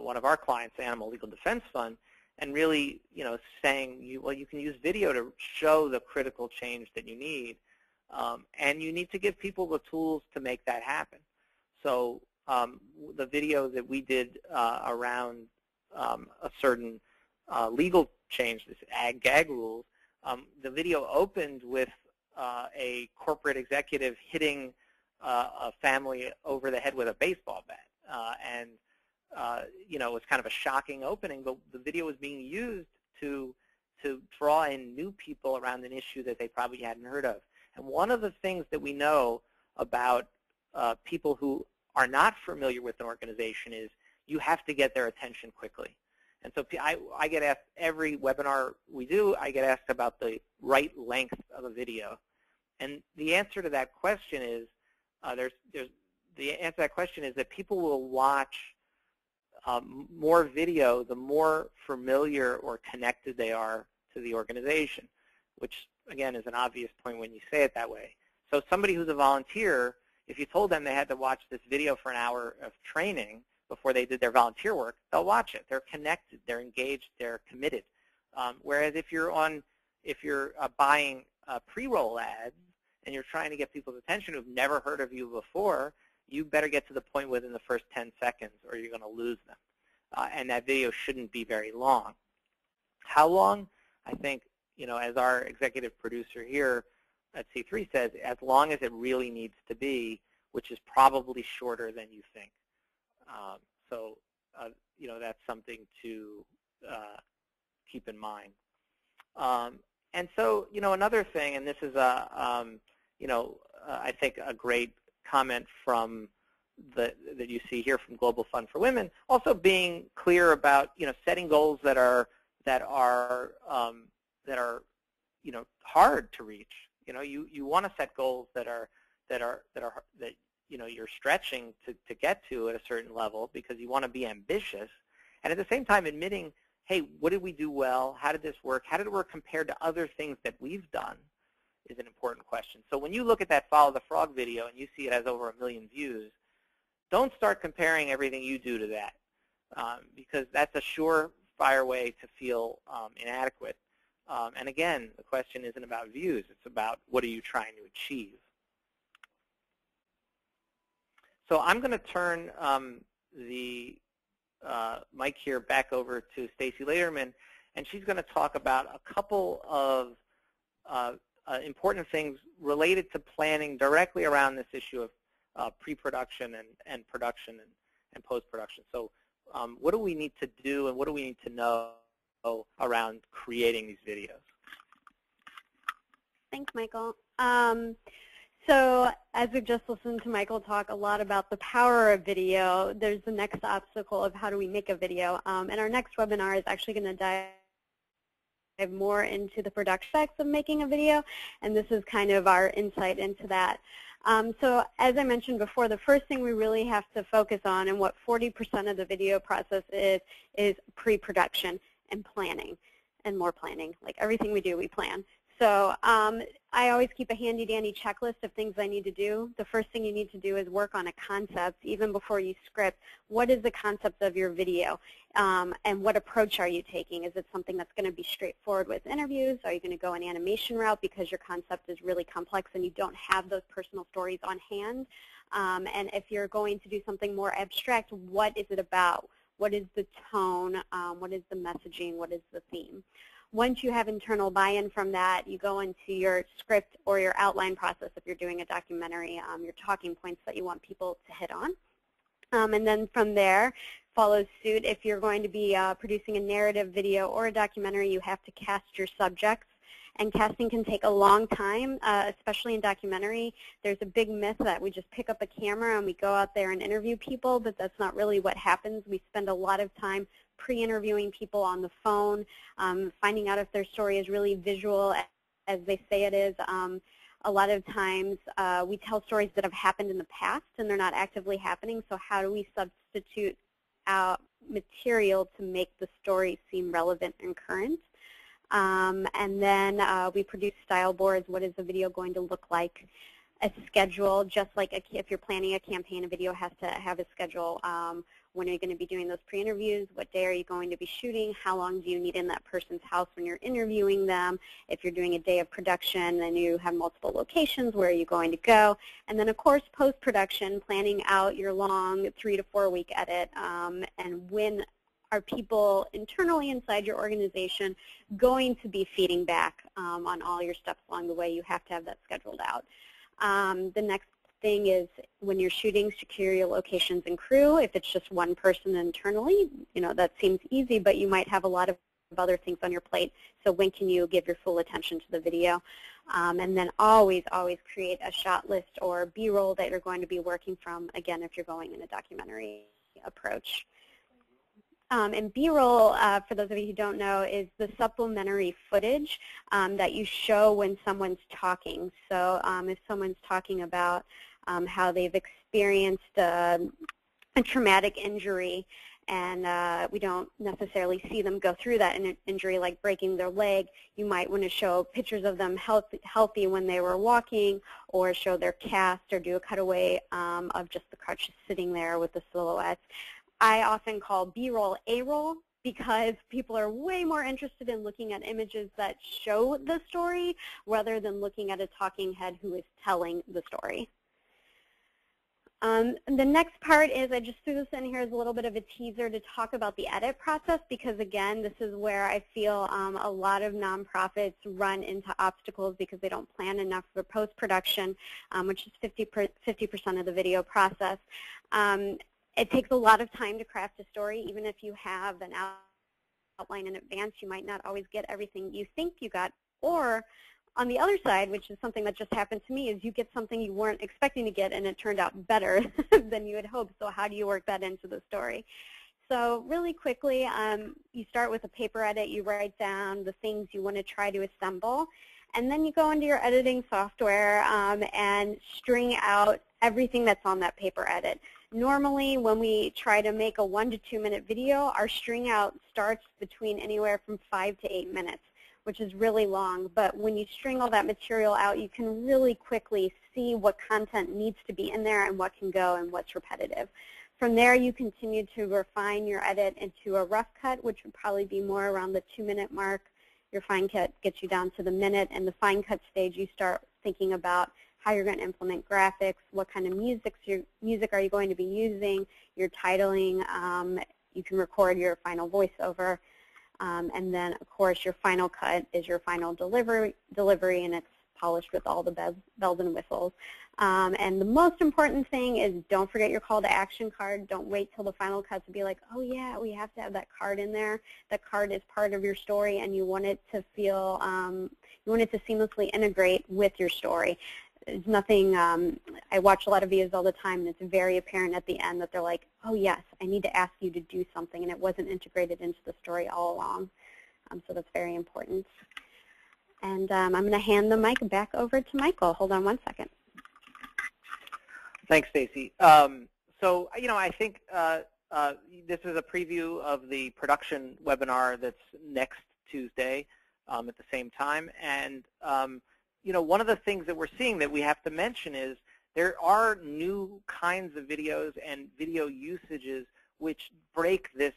one of our clients, Animal Legal Defense Fund, and really, saying, well, you can use video to show the critical change that you need, and you need to give people the tools to make that happen. So the video that we did around a certain legal change, this ag-gag rules, the video opened with a corporate executive hitting a family over the head with a baseball bat. It was kind of a shocking opening, but the video was being used to draw in new people around an issue that they probably hadn't heard of. And one of the things that we know about people who are not familiar with an organization is you have to get their attention quickly. And so I get asked every webinar we do, I get asked about the right length of a video. And the answer to that question is, the answer to that question is that people will watch more video the more familiar or connected they are to the organization, which, again, is an obvious point when you say it that way. So somebody who's a volunteer, if you told them they had to watch this video for an hour of training before they did their volunteer work, they'll watch it. They're connected. They're engaged. They're committed. Whereas if you're buying pre-roll ads and you're trying to get people's attention who've never heard of you before, you better get to the point within the first 10 seconds or you're going to lose them. And that video shouldn't be very long. How long? I think, as our executive producer here at C3 says, as long as it really needs to be, which is probably shorter than you think. That's something to keep in mind. And so, another thing, and this is I think a great comment from that you see here from Global Fund for Women, also being clear about setting goals that are hard to reach. You want to set goals that you're stretching to get to at a certain level because you want to be ambitious, and at the same time admitting, hey, what did we do well? How did this work? How did it work compared to other things that we've done is an important question. So when you look at that Follow the Frog video and you see it has over 1 million views, don't start comparing everything you do to that because that's a surefire way to feel inadequate. And again, the question isn't about views. It's about what are you trying to achieve. So I'm going to turn the mic here back over to Stacy Lederman, and she's going to talk about a couple of important things related to planning directly around this issue of pre-production and production and post-production. So what do we need to do and what do we need to know around creating these videos? Thanks, Michael. So as we've just listened to Michael talk a lot about the power of video, there's the next obstacle of how do we make a video. And our next webinar is actually going to dive more into the production aspects of making a video, and this is kind of our insight into that. So as I mentioned before, the first thing we really have to focus on and what 40% of the video process is pre-production and planning and more planning. Like everything we do, we plan. So I always keep a handy-dandy checklist of things I need to do. The first thing you need to do is work on a concept even before you script. What is the concept of your video? And what approach are you taking? Is it something that's going to be straightforward with interviews? Are you going to go an animation route because your concept is really complex and you don't have those personal stories on hand? And if you're going to do something more abstract, what is it about? What is the tone? What is the messaging? What is the theme? Once you have internal buy-in from that, you go into your script or your outline process if you're doing a documentary, your talking points that you want people to hit on. And then from there, follows suit. If you're going to be producing a narrative video or a documentary, you have to cast your subjects. And casting can take a long time, especially in documentary. There's a big myth that we just pick up a camera and we go out there and interview people, but that's not really what happens. We spend a lot of time pre-interviewing people on the phone, finding out if their story is really visual as they say it is. A lot of times we tell stories that have happened in the past and they're not actively happening, so how do we substitute out material to make the story seem relevant and current? And then we produce style boards. What is the video going to look like? A schedule, just like if you're planning a campaign, a video has to have a schedule. When are you going to be doing those pre-interviews? What day are you going to be shooting? How long do you need in that person's house when you're interviewing them? If you're doing a day of production, then you have multiple locations. Where are you going to go? And then, of course, post-production, planning out your long 3 to 4 week edit, and when are people internally inside your organization going to be feeding back on all your steps along the way. You have to have that scheduled out. The next thing is when you're shooting, secure your locations and crew. If it's just one person internally, that seems easy, but you might have a lot of other things on your plate. So when can you give your full attention to the video? And then always create a shot list or B-roll that you're going to be working from, again, if you're going in a documentary approach. And B-roll, for those of you who don't know, is the supplementary footage that you show when someone's talking. So if someone's talking about how they've experienced a traumatic injury, and we don't necessarily see them go through that injury, like breaking their leg, you might want to show pictures of them healthy when they were walking, or show their cast, or do a cutaway of just the crutches sitting there with the silhouettes. I often call B-roll A-roll because people are way more interested in looking at images that show the story rather than looking at a talking head who is telling the story. The next part is, I just threw this in here as a little bit of a teaser to talk about the edit process, because again, this is where I feel a lot of nonprofits run into obstacles because they don't plan enough for post-production, which is 50% of the video process. It takes a lot of time to craft a story. Even if you have an outline in advance, you might not always get everything you think you got. Or on the other side, which is something that just happened to me, is you get something you weren't expecting to get and it turned out better than you had hoped. So how do you work that into the story? So really quickly, you start with a paper edit. You write down the things you want to try to assemble. And then you go into your editing software and string out everything that's on that paper edit. Normally, when we try to make a 1 to 2 minute video, our string out starts between anywhere from 5 to 8 minutes, which is really long. But when you string all that material out, you can really quickly see what content needs to be in there and what can go and what's repetitive. From there, you continue to refine your edit into a rough cut, which would probably be more around the 2 minute mark. Your fine cut gets you down to the minute. And the fine cut stage, you start thinking about how you're going to implement graphics, what kind of music are you going to be using, your titling. You can record your final voiceover. And then, of course, your final cut is your final delivery, and it's polished with all the bells and whistles. And the most important thing is don't forget your call to action card. Don't wait till the final cut to be like, oh yeah, we have to have that card in there. That card is part of your story, and you want it to feel, you want it to seamlessly integrate with your story. There's nothing, I watch a lot of videos all the time, and it's very apparent at the end that they're like, oh yes, I need to ask you to do something, and it wasn't integrated into the story all along. So that's very important. And I'm going to hand the mic back over to Michael. Hold on one second. Thanks, Stacy. So, I think this is a preview of the production webinar that's next Tuesday at the same time. And, one of the things that we're seeing that we have to mention is there are new kinds of videos and video usages which break this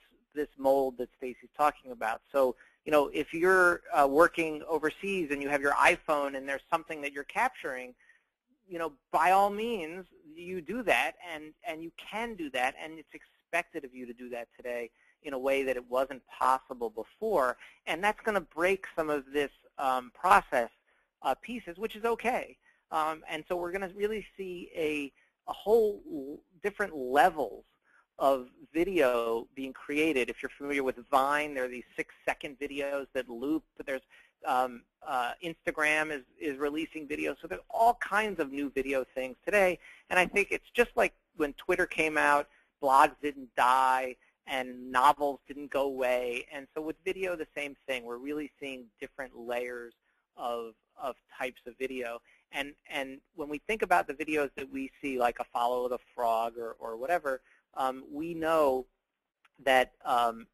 mold that Stacy's talking about. So, if you're working overseas and you have your iPhone and there's something that you're capturing, by all means, you do that, and you can do that, and it's expected of you to do that today in a way that it wasn't possible before, and that's going to break some of this process pieces, which is okay. And so we're going to really see a whole different levels of video being created. If you're familiar with Vine, there are these 6-second videos that loop. There's Instagram is releasing videos. So there's all kinds of new video things today. And I think it's just like when Twitter came out, blogs didn't die and novels didn't go away. And so with video, the same thing. We're really seeing different layers of types of video. And when we think about the videos that we see, like a follow the frog or whatever, we know that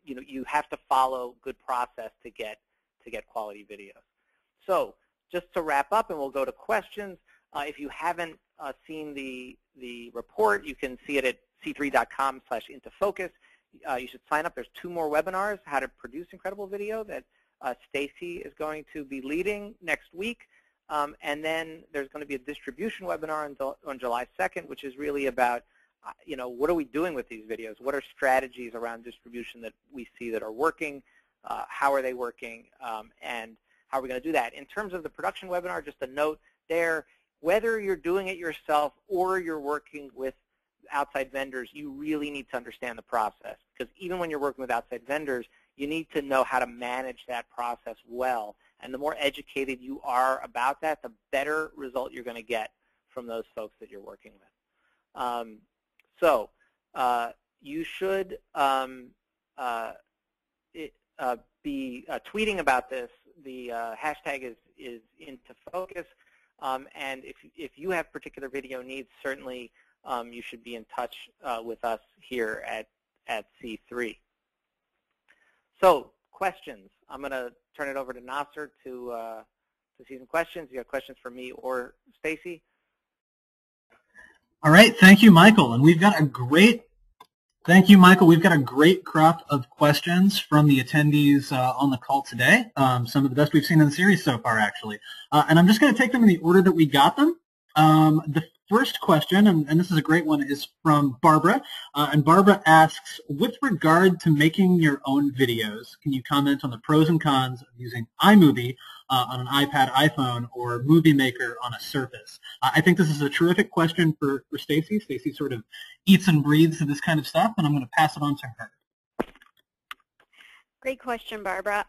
you have to follow good process to get quality videos. So just to wrap up, and we'll go to questions. If you haven't seen the report, you can see it at c3.com/intofocus. You should sign up. There's 2 more webinars, how to produce incredible video, that Stacy is going to be leading next week. And then there's going to be a distribution webinar on July 2nd, which is really about, what are we doing with these videos? What are strategies around distribution that we see that are working? How are they working? And how are we going to do that? In terms of the production webinar, just a note there, whether you're doing it yourself or you're working with outside vendors, you really need to understand the process. Because even when you're working with outside vendors, you need to know how to manage that process well. And the more educated you are about that, the better result you're going to get from those folks that you're working with. So you should be tweeting about this. The hashtag is #IntoFocus. And if you have particular video needs, certainly you should be in touch with us here at C3. So questions. I'm going to turn it over to Nasser to see some questions. You have questions for me or Stacy? All right, thank you, Michael. And we've got a great, thank you, Michael. We've got a great crop of questions from the attendees on the call today. Some of the best we've seen in the series so far, actually. And I'm just going to take them in the order that we got them. The first question, and this is a great one, is from Barbara. And Barbara asks, with regard to making your own videos, can you comment on the pros and cons of using iMovie on an iPad, iPhone, or Movie Maker on a Surface? I think this is a terrific question for Stacy. Stacy sort of eats and breathes this kind of stuff, and I'm going to pass it on to her. Great question, Barbara.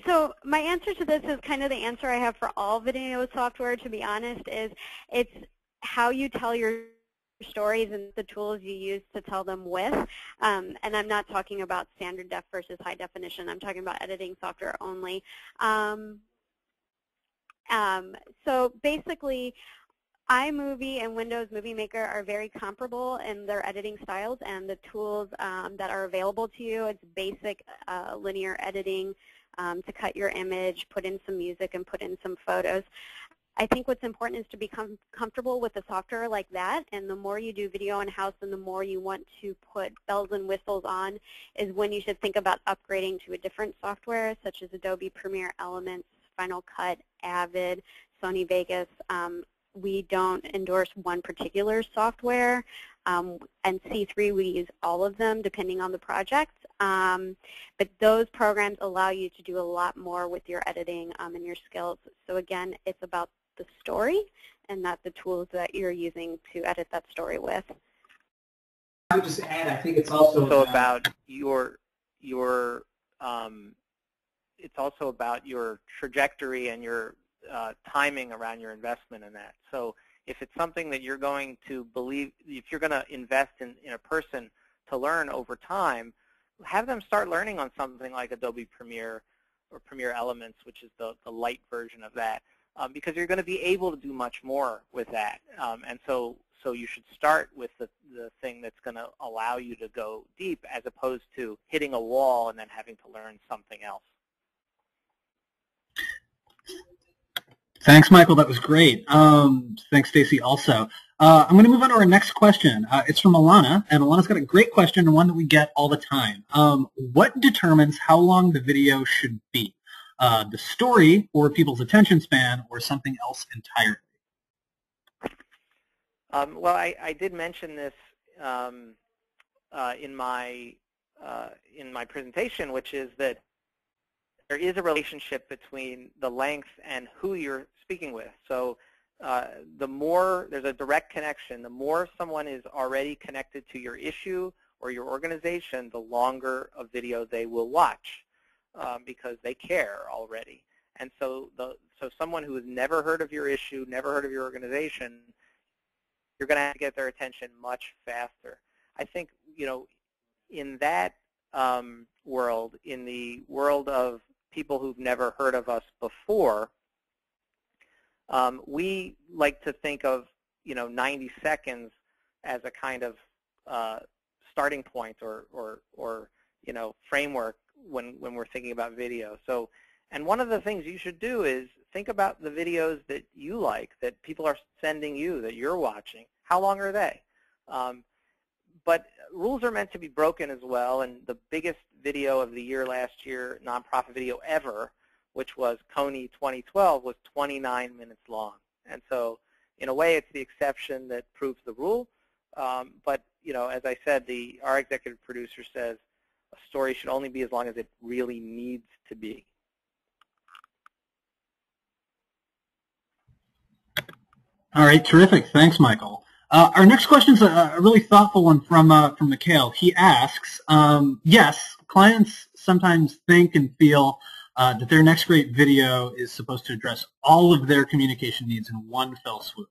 So my answer to this is kind of the answer I have for all video software, to be honest, is it's how you tell your stories and the tools you use to tell them with. And I'm not talking about standard def versus high definition. I'm talking about editing software only. So basically, iMovie and Windows Movie Maker are very comparable in their editing styles and the tools that are available to you. It's basic linear editing to cut your image, put in some music, and put in some photos. I think what's important is to become comfortable with a software like that, and the more you do video in-house and the more you want to put bells and whistles on is when you should think about upgrading to a different software, such as Adobe Premiere Elements, Final Cut, Avid, Sony Vegas. We don't endorse one particular software, and C3 we use all of them depending on the project. But those programs allow you to do a lot more with your editing and your skills. So again, it's about the story and not the tools that you're using to edit that story with. I would just add, I think it's also about your it's also about your trajectory and your timing around your investment in that. So if it's something that you're going to believe, if you're going to invest in a person to learn over time, have them start learning on something like Adobe Premiere or Premiere Elements, which is the light version of that, because you're going to be able to do much more with that. And so you should start with the thing that's going to allow you to go deep, as opposed to hitting a wall and then having to learn something else. Thanks, Michael. That was great. Thanks, Stacy, also. I'm going to move on to our next question. It's from Alana, and Alana's got a great question, and one that we get all the time. What determines how long the video should be? The story, or people's attention span, or something else entirely? Well, I did mention this in my presentation, which is that there is a relationship between the length and who you're speaking with. So the more, there's a direct connection. The more someone is already connected to your issue or your organization, the longer a video they will watch because they care already. And so someone who has never heard of your issue, never heard of your organization, you're going to have to get their attention much faster. I think, in that world, in the world of people who've never heard of us before, We like to think of 90 seconds as a kind of starting point or framework when we're thinking about video. So, and one of the things you should do is think about the videos that you like, that people are sending you, that you're watching. How long are they? But rules are meant to be broken as well, and the biggest video of the year last year, nonprofit video ever, which was Coney 2012, was 29 minutes long. And so in a way, it's the exception that proves the rule. But as I said, our executive producer says a story should only be as long as it really needs to be. All right, terrific. Thanks, Michael. Our next question is a really thoughtful one from Mikhail. He asks, yes, clients sometimes think and feel that their next great video is supposed to address all of their communication needs in one fell swoop.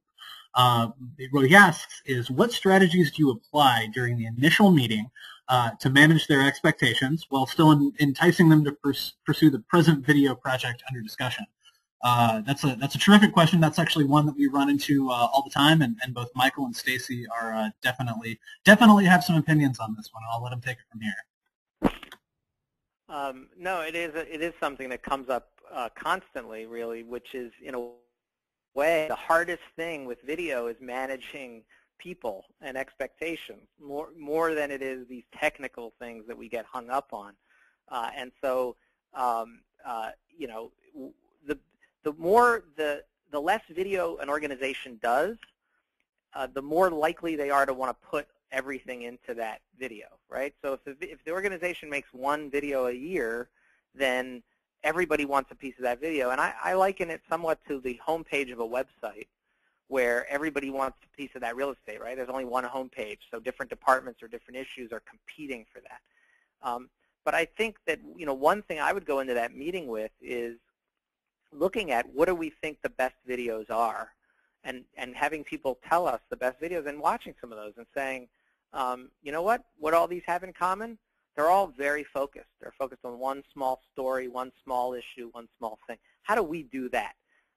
What he asks is, what strategies do you apply during the initial meeting to manage their expectations while still enticing them to pursue the present video project under discussion? That's a terrific question. That's actually one that we run into all the time, and both Michael and Stacy are definitely have some opinions on this one. I'll let them take it from here. No, it is something that comes up constantly, really, which is, in a way, the hardest thing with video is managing people and expectations more than it is these technical things that we get hung up on. And so, the less video an organization does, the more likely they are to want to put everything into that video, right? So if the organization makes one video a year, then everybody wants a piece of that video. And I liken it somewhat to the homepage of a website where everybody wants a piece of that real estate, right? There's only one homepage, so different departments or different issues are competing for that. But I think that one thing I would go into that meeting with is looking at what do we think the best videos are, and having people tell us the best videos, and watching some of those and saying, you know what all these have in common? They're all very focused. They're focused on one small story, one small issue, one small thing. How do we do that?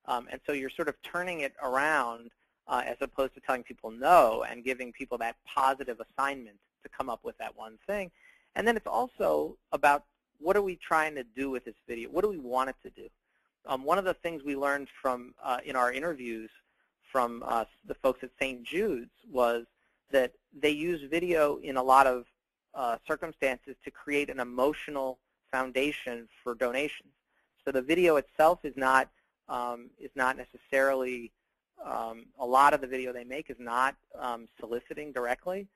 And so you're sort of turning it around as opposed to telling people no and giving people that positive assignment to come up with that one thing. And then it's also about, what are we trying to do with this video? What do we want it to do? One of the things we learned from in our interviews from the folks at St. Jude's was that they use video in a lot of circumstances to create an emotional foundation for donations. So the video itself is not necessarily, a lot of the video they make is not soliciting directly,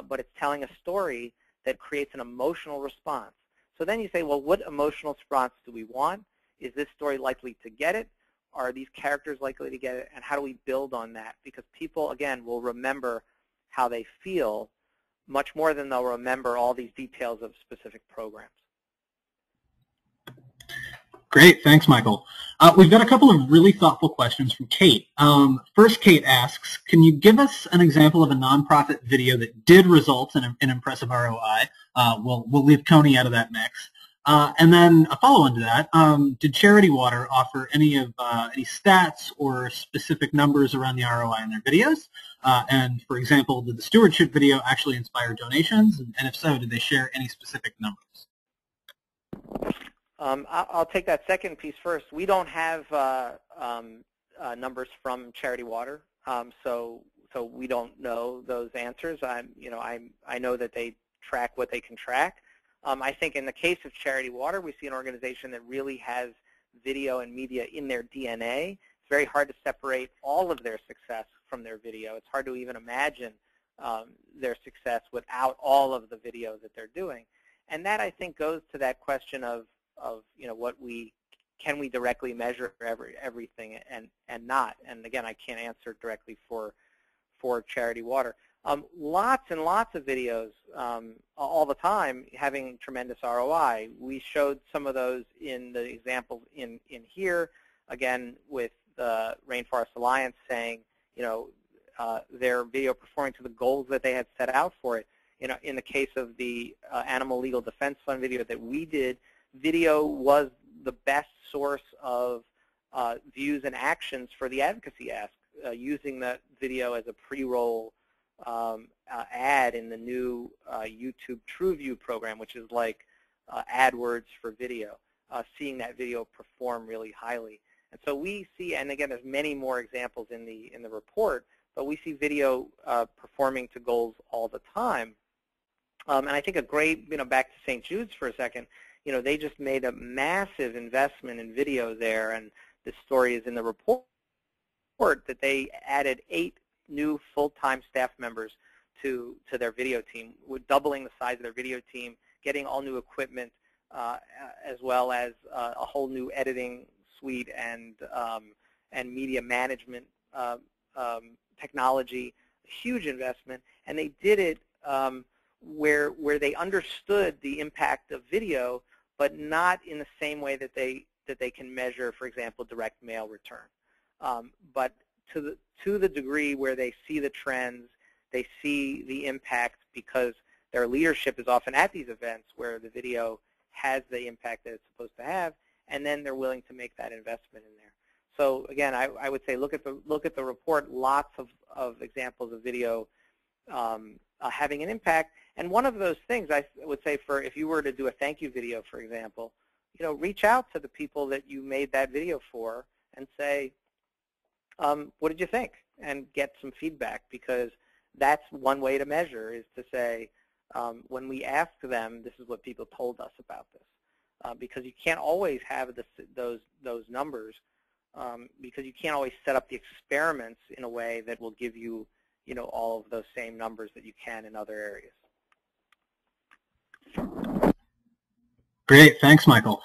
but it's telling a story that creates an emotional response. So then you say, well, what emotional response do we want? Is this story likely to get it? Are these characters likely to get it? And how do we build on that? Because people, again, will remember how they feel much more than they'll remember all these details of specific programs. Great, thanks, Michael. We've got a couple of really thoughtful questions from Kate. First, Kate asks, can you give us an example of a nonprofit video that did result in an impressive ROI? We'll leave Coney out of that mix. And then a follow-on to that, did Charity Water offer any stats or specific numbers around the ROI in their videos? And for example, did the stewardship video actually inspire donations? And if so, did they share any specific numbers? I'll take that second piece first. We don't have numbers from Charity Water, so we don't know those answers. I know that they track what they can track. I think in the case of Charity Water, we see an organization that really has video and media in their DNA. It's very hard to separate all of their success from their video. It's hard to even imagine their success without all of the video that they're doing. And that, I think, goes to that question of can we directly measure everything and not. And again, I can't answer directly for Charity Water. Lots and lots of videos all the time having tremendous ROI. We showed some of those in the examples in here, again, with the Rainforest Alliance saying, their video performing to the goals that they had set out for it. In the case of the Animal Legal Defense Fund video that we did, video was the best source of views and actions for the advocacy ask, using the video as a pre-roll ad in the new YouTube TrueView program, which is like AdWords for video, seeing that video perform really highly. And so we see, and again, there's many more examples in the report, but we see video performing to goals all the time. And I think a great, back to St. Jude's for a second, they just made a massive investment in video there, and this story is in the report that they added 8 new full-time staff members to their video team, with doubling the size of their video team, getting all new equipment, as well as a whole new editing suite and media management technology. Huge investment, and they did it where they understood the impact of video, but not in the same way that they can measure, for example, direct mail return. But to the degree where they see the trends, they see the impact, because their leadership is often at these events where the video has the impact that it's supposed to have, and then they're willing to make that investment in there. So again, I would say look at the report. Lots of examples of video having an impact. And one of those things I would say, for if you were to do a thank you video, for example, reach out to the people that you made that video for and say, what did you think? And get some feedback, because that's one way to measure, is to say, when we ask them, this is what people told us about this. Because you can't always have those numbers, because you can't always set up the experiments in a way that will give you, all of those same numbers that you can in other areas. Great, thanks, Michael.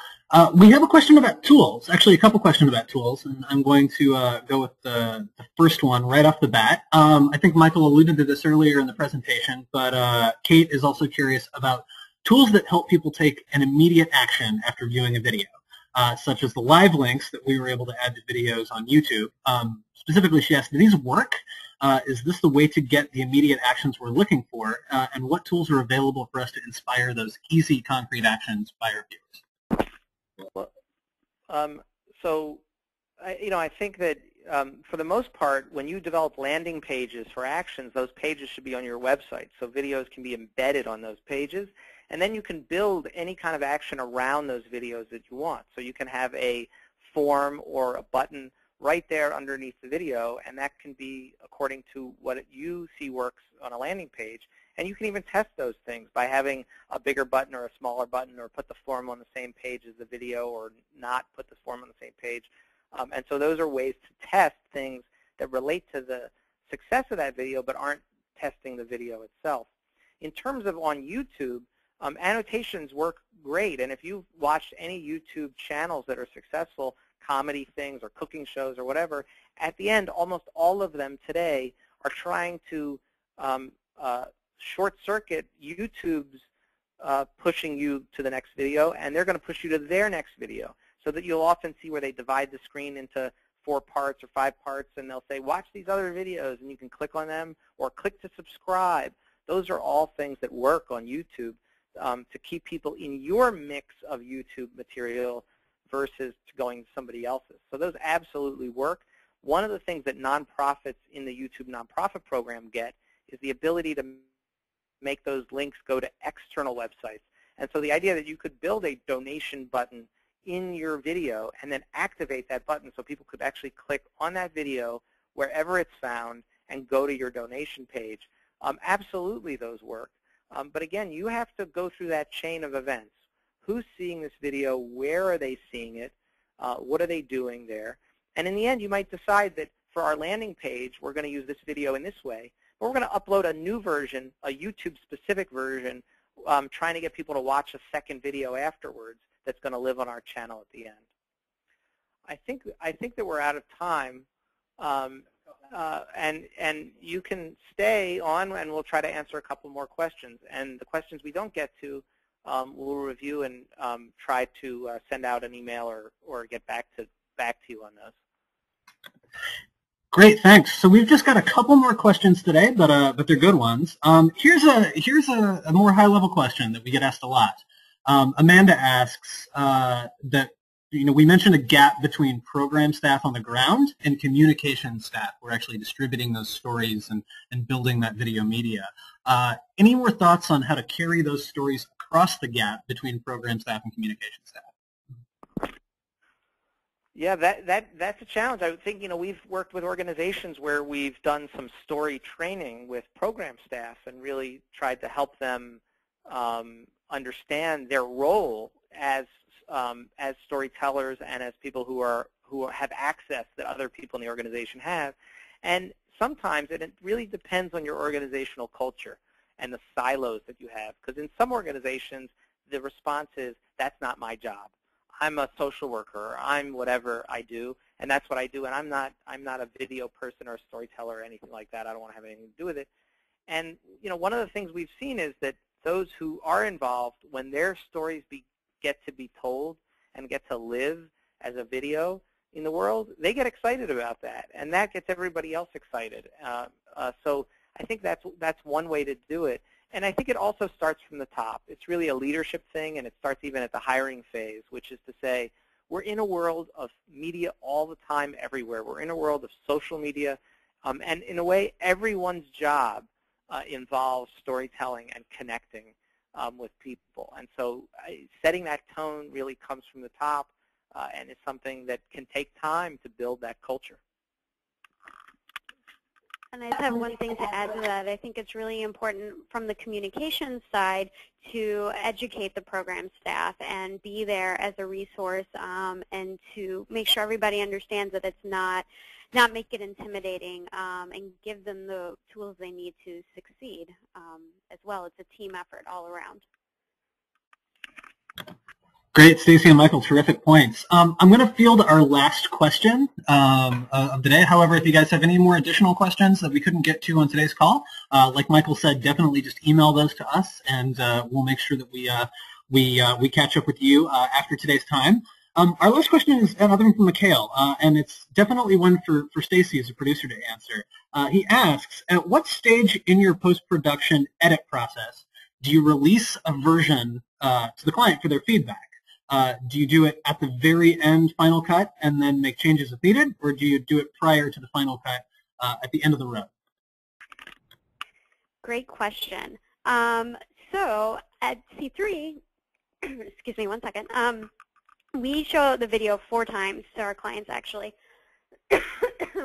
We have a question about tools, actually a couple questions about tools, and I'm going to go with the first one right off the bat. I think Michael alluded to this earlier in the presentation, but Kate is also curious about tools that help people take an immediate action after viewing a video, such as the live links that we were able to add to videos on YouTube. Specifically, she asked, do these work? Is this the way to get the immediate actions we're looking for? And what tools are available for us to inspire those easy, concrete actions by our viewers? Well, I think that for the most part, when you develop landing pages for actions, those pages should be on your website. So videos can be embedded on those pages. And then you can build any kind of action around those videos that you want. So you can have a form or a button right there underneath the video, and that can be according to what you see works on a landing page. And you can even test those things by having a bigger button or a smaller button, or put the form on the same page as the video, or not put the form on the same page. And so those are ways to test things that relate to the success of that video but aren't testing the video itself. In terms of on YouTube, annotations work great. And if you've watched any YouTube channels that are successful, comedy things or cooking shows or whatever, at the end, almost all of them today are trying to short-circuit YouTube's pushing you to the next video, and they're going to push you to their next video. So that you'll often see where they divide the screen into 4 parts or 5 parts, and they'll say, watch these other videos, and you can click on them or click to subscribe. Those are all things that work on YouTube to keep people in your mix of YouTube material versus going to somebody else's. So those absolutely work. One of the things that nonprofits in the YouTube nonprofit program get is the ability to make those links go to external websites. And so the idea that you could build a donation button in your video and then activate that button so people could actually click on that video wherever it's found and go to your donation page. Absolutely those work. But again, you have to go through that chain of events. Who's seeing this video? Where are they seeing it? What are they doing there? And in the end, you might decide that for our landing page, we're going to use this video in this way. But we're going to upload a new version, a YouTube-specific version, trying to get people to watch a second video afterwards that's going to live on our channel at the end. I think that we're out of time. And you can stay on, and we'll try to answer a couple more questions. And the questions we don't get to, we'll review and try to send out an email or get back to you on those. Great, thanks. So we've just got a couple more questions today, but they're good ones. Here's a more high-level question that we get asked a lot. Amanda asks that we mentioned a gap between program staff on the ground and communication staff. We're actually distributing those stories and building that video media. Any more thoughts on how to carry those stories across the gap between program staff and communication staff? Yeah, that's a challenge. I would think, we've worked with organizations where we've done some story training with program staff and really tried to help them understand their role as storytellers and as people who have access that other people in the organization have. And sometimes it really depends on your organizational culture and the silos that you have. Because in some organizations, the response is, that's not my job. I'm a social worker, or I'm whatever I do, and that's what I do, and I'm not a video person or a storyteller or anything like that. I don't want to have anything to do with it. And one of the things we've seen is that those who are involved, when their stories get to be told and get to live as a video in the world, they get excited about that, and that gets everybody else excited. So I think that's one way to do it. And I think it also starts from the top. It's really a leadership thing, and it starts even at the hiring phase, which is to say, we're in a world of media all the time, everywhere. We're in a world of social media, and in a way, everyone's job involves storytelling and connecting with people. And so setting that tone really comes from the top, and is something that can take time to build that culture. And I just have one thing to add to that. I think it's really important from the communications side to educate the program staff and be there as a resource, and to make sure everybody understands that it's not make it intimidating, and give them the tools they need to succeed as well. It's a team effort all around. Great, Stacy and Michael, terrific points. I'm going to field our last question of the day. However, if you guys have any more additional questions that we couldn't get to on today's call, like Michael said, definitely just email those to us, and we'll make sure that we catch up with you after today's time. Our last question is another one from Mikhail, and it's definitely one for Stacy as a producer to answer. He asks, at what stage in your post-production edit process do you release a version to the client for their feedback? Do you do it at the very end, final cut, and then make changes if needed, or do you do it prior to the final cut at the end of the road? Great question. So at C3, excuse me one second, we show the video 4 times to our clients, actually.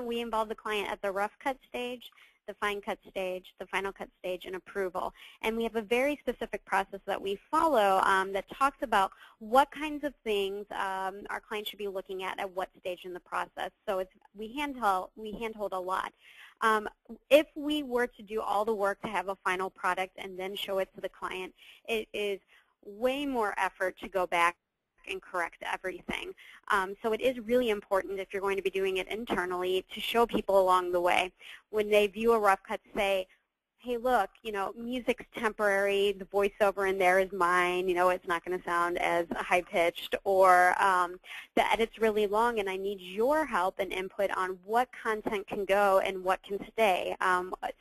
We involve the client at the rough cut stage, the fine cut stage, the final cut stage, and approval. And we have a very specific process that we follow that talks about what kinds of things our clients should be looking at what stage in the process. So we handhold a lot. If we were to do all the work to have a final product and then show it to the client, it is way more effort to go back and correct everything. So it is really important, if you're going to be doing it internally, to show people along the way. When they view a rough cut, say, hey, look, music's temporary, the voiceover in there is mine, it's not going to sound as high-pitched, or the edit's really long and I need your help and input on what content can go and what can stay.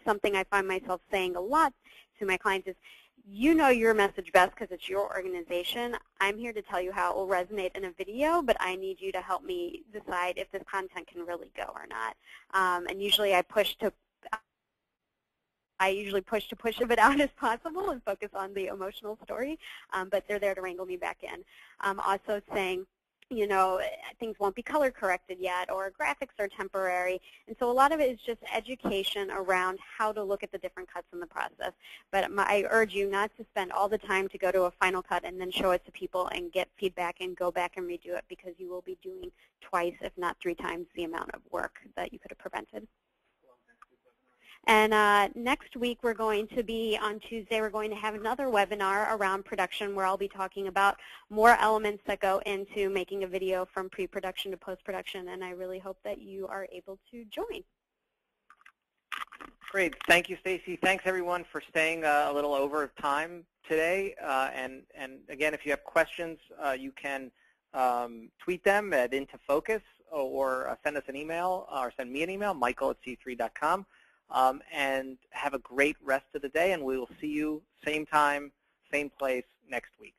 Something I find myself saying a lot to my clients is, you know your message best because it's your organization. I'm here to tell you how it will resonate in a video, but I need you to help me decide if this content can really go or not. And usually I usually push to push it out as possible and focus on the emotional story, but they're there to wrangle me back in. Also saying, things won't be color corrected yet, or graphics are temporary. And so a lot of it is just education around how to look at the different cuts in the process. But I urge you not to spend all the time to go to a final cut and then show it to people and get feedback and go back and redo it, because you will be doing twice, if not 3 times, the amount of work that you could have prevented. And next week, we're going to be, on Tuesday, we're going to have another webinar around production where I'll be talking about more elements that go into making a video from pre-production to post-production, and I really hope that you are able to join. Great. Thank you, Stacy. Thanks, everyone, for staying a little over time today. And again, if you have questions, you can tweet them at IntoFocus, or send us an email, or send me an email, michael@c3.com. And have a great rest of the day, and we will see you same time, same place next week.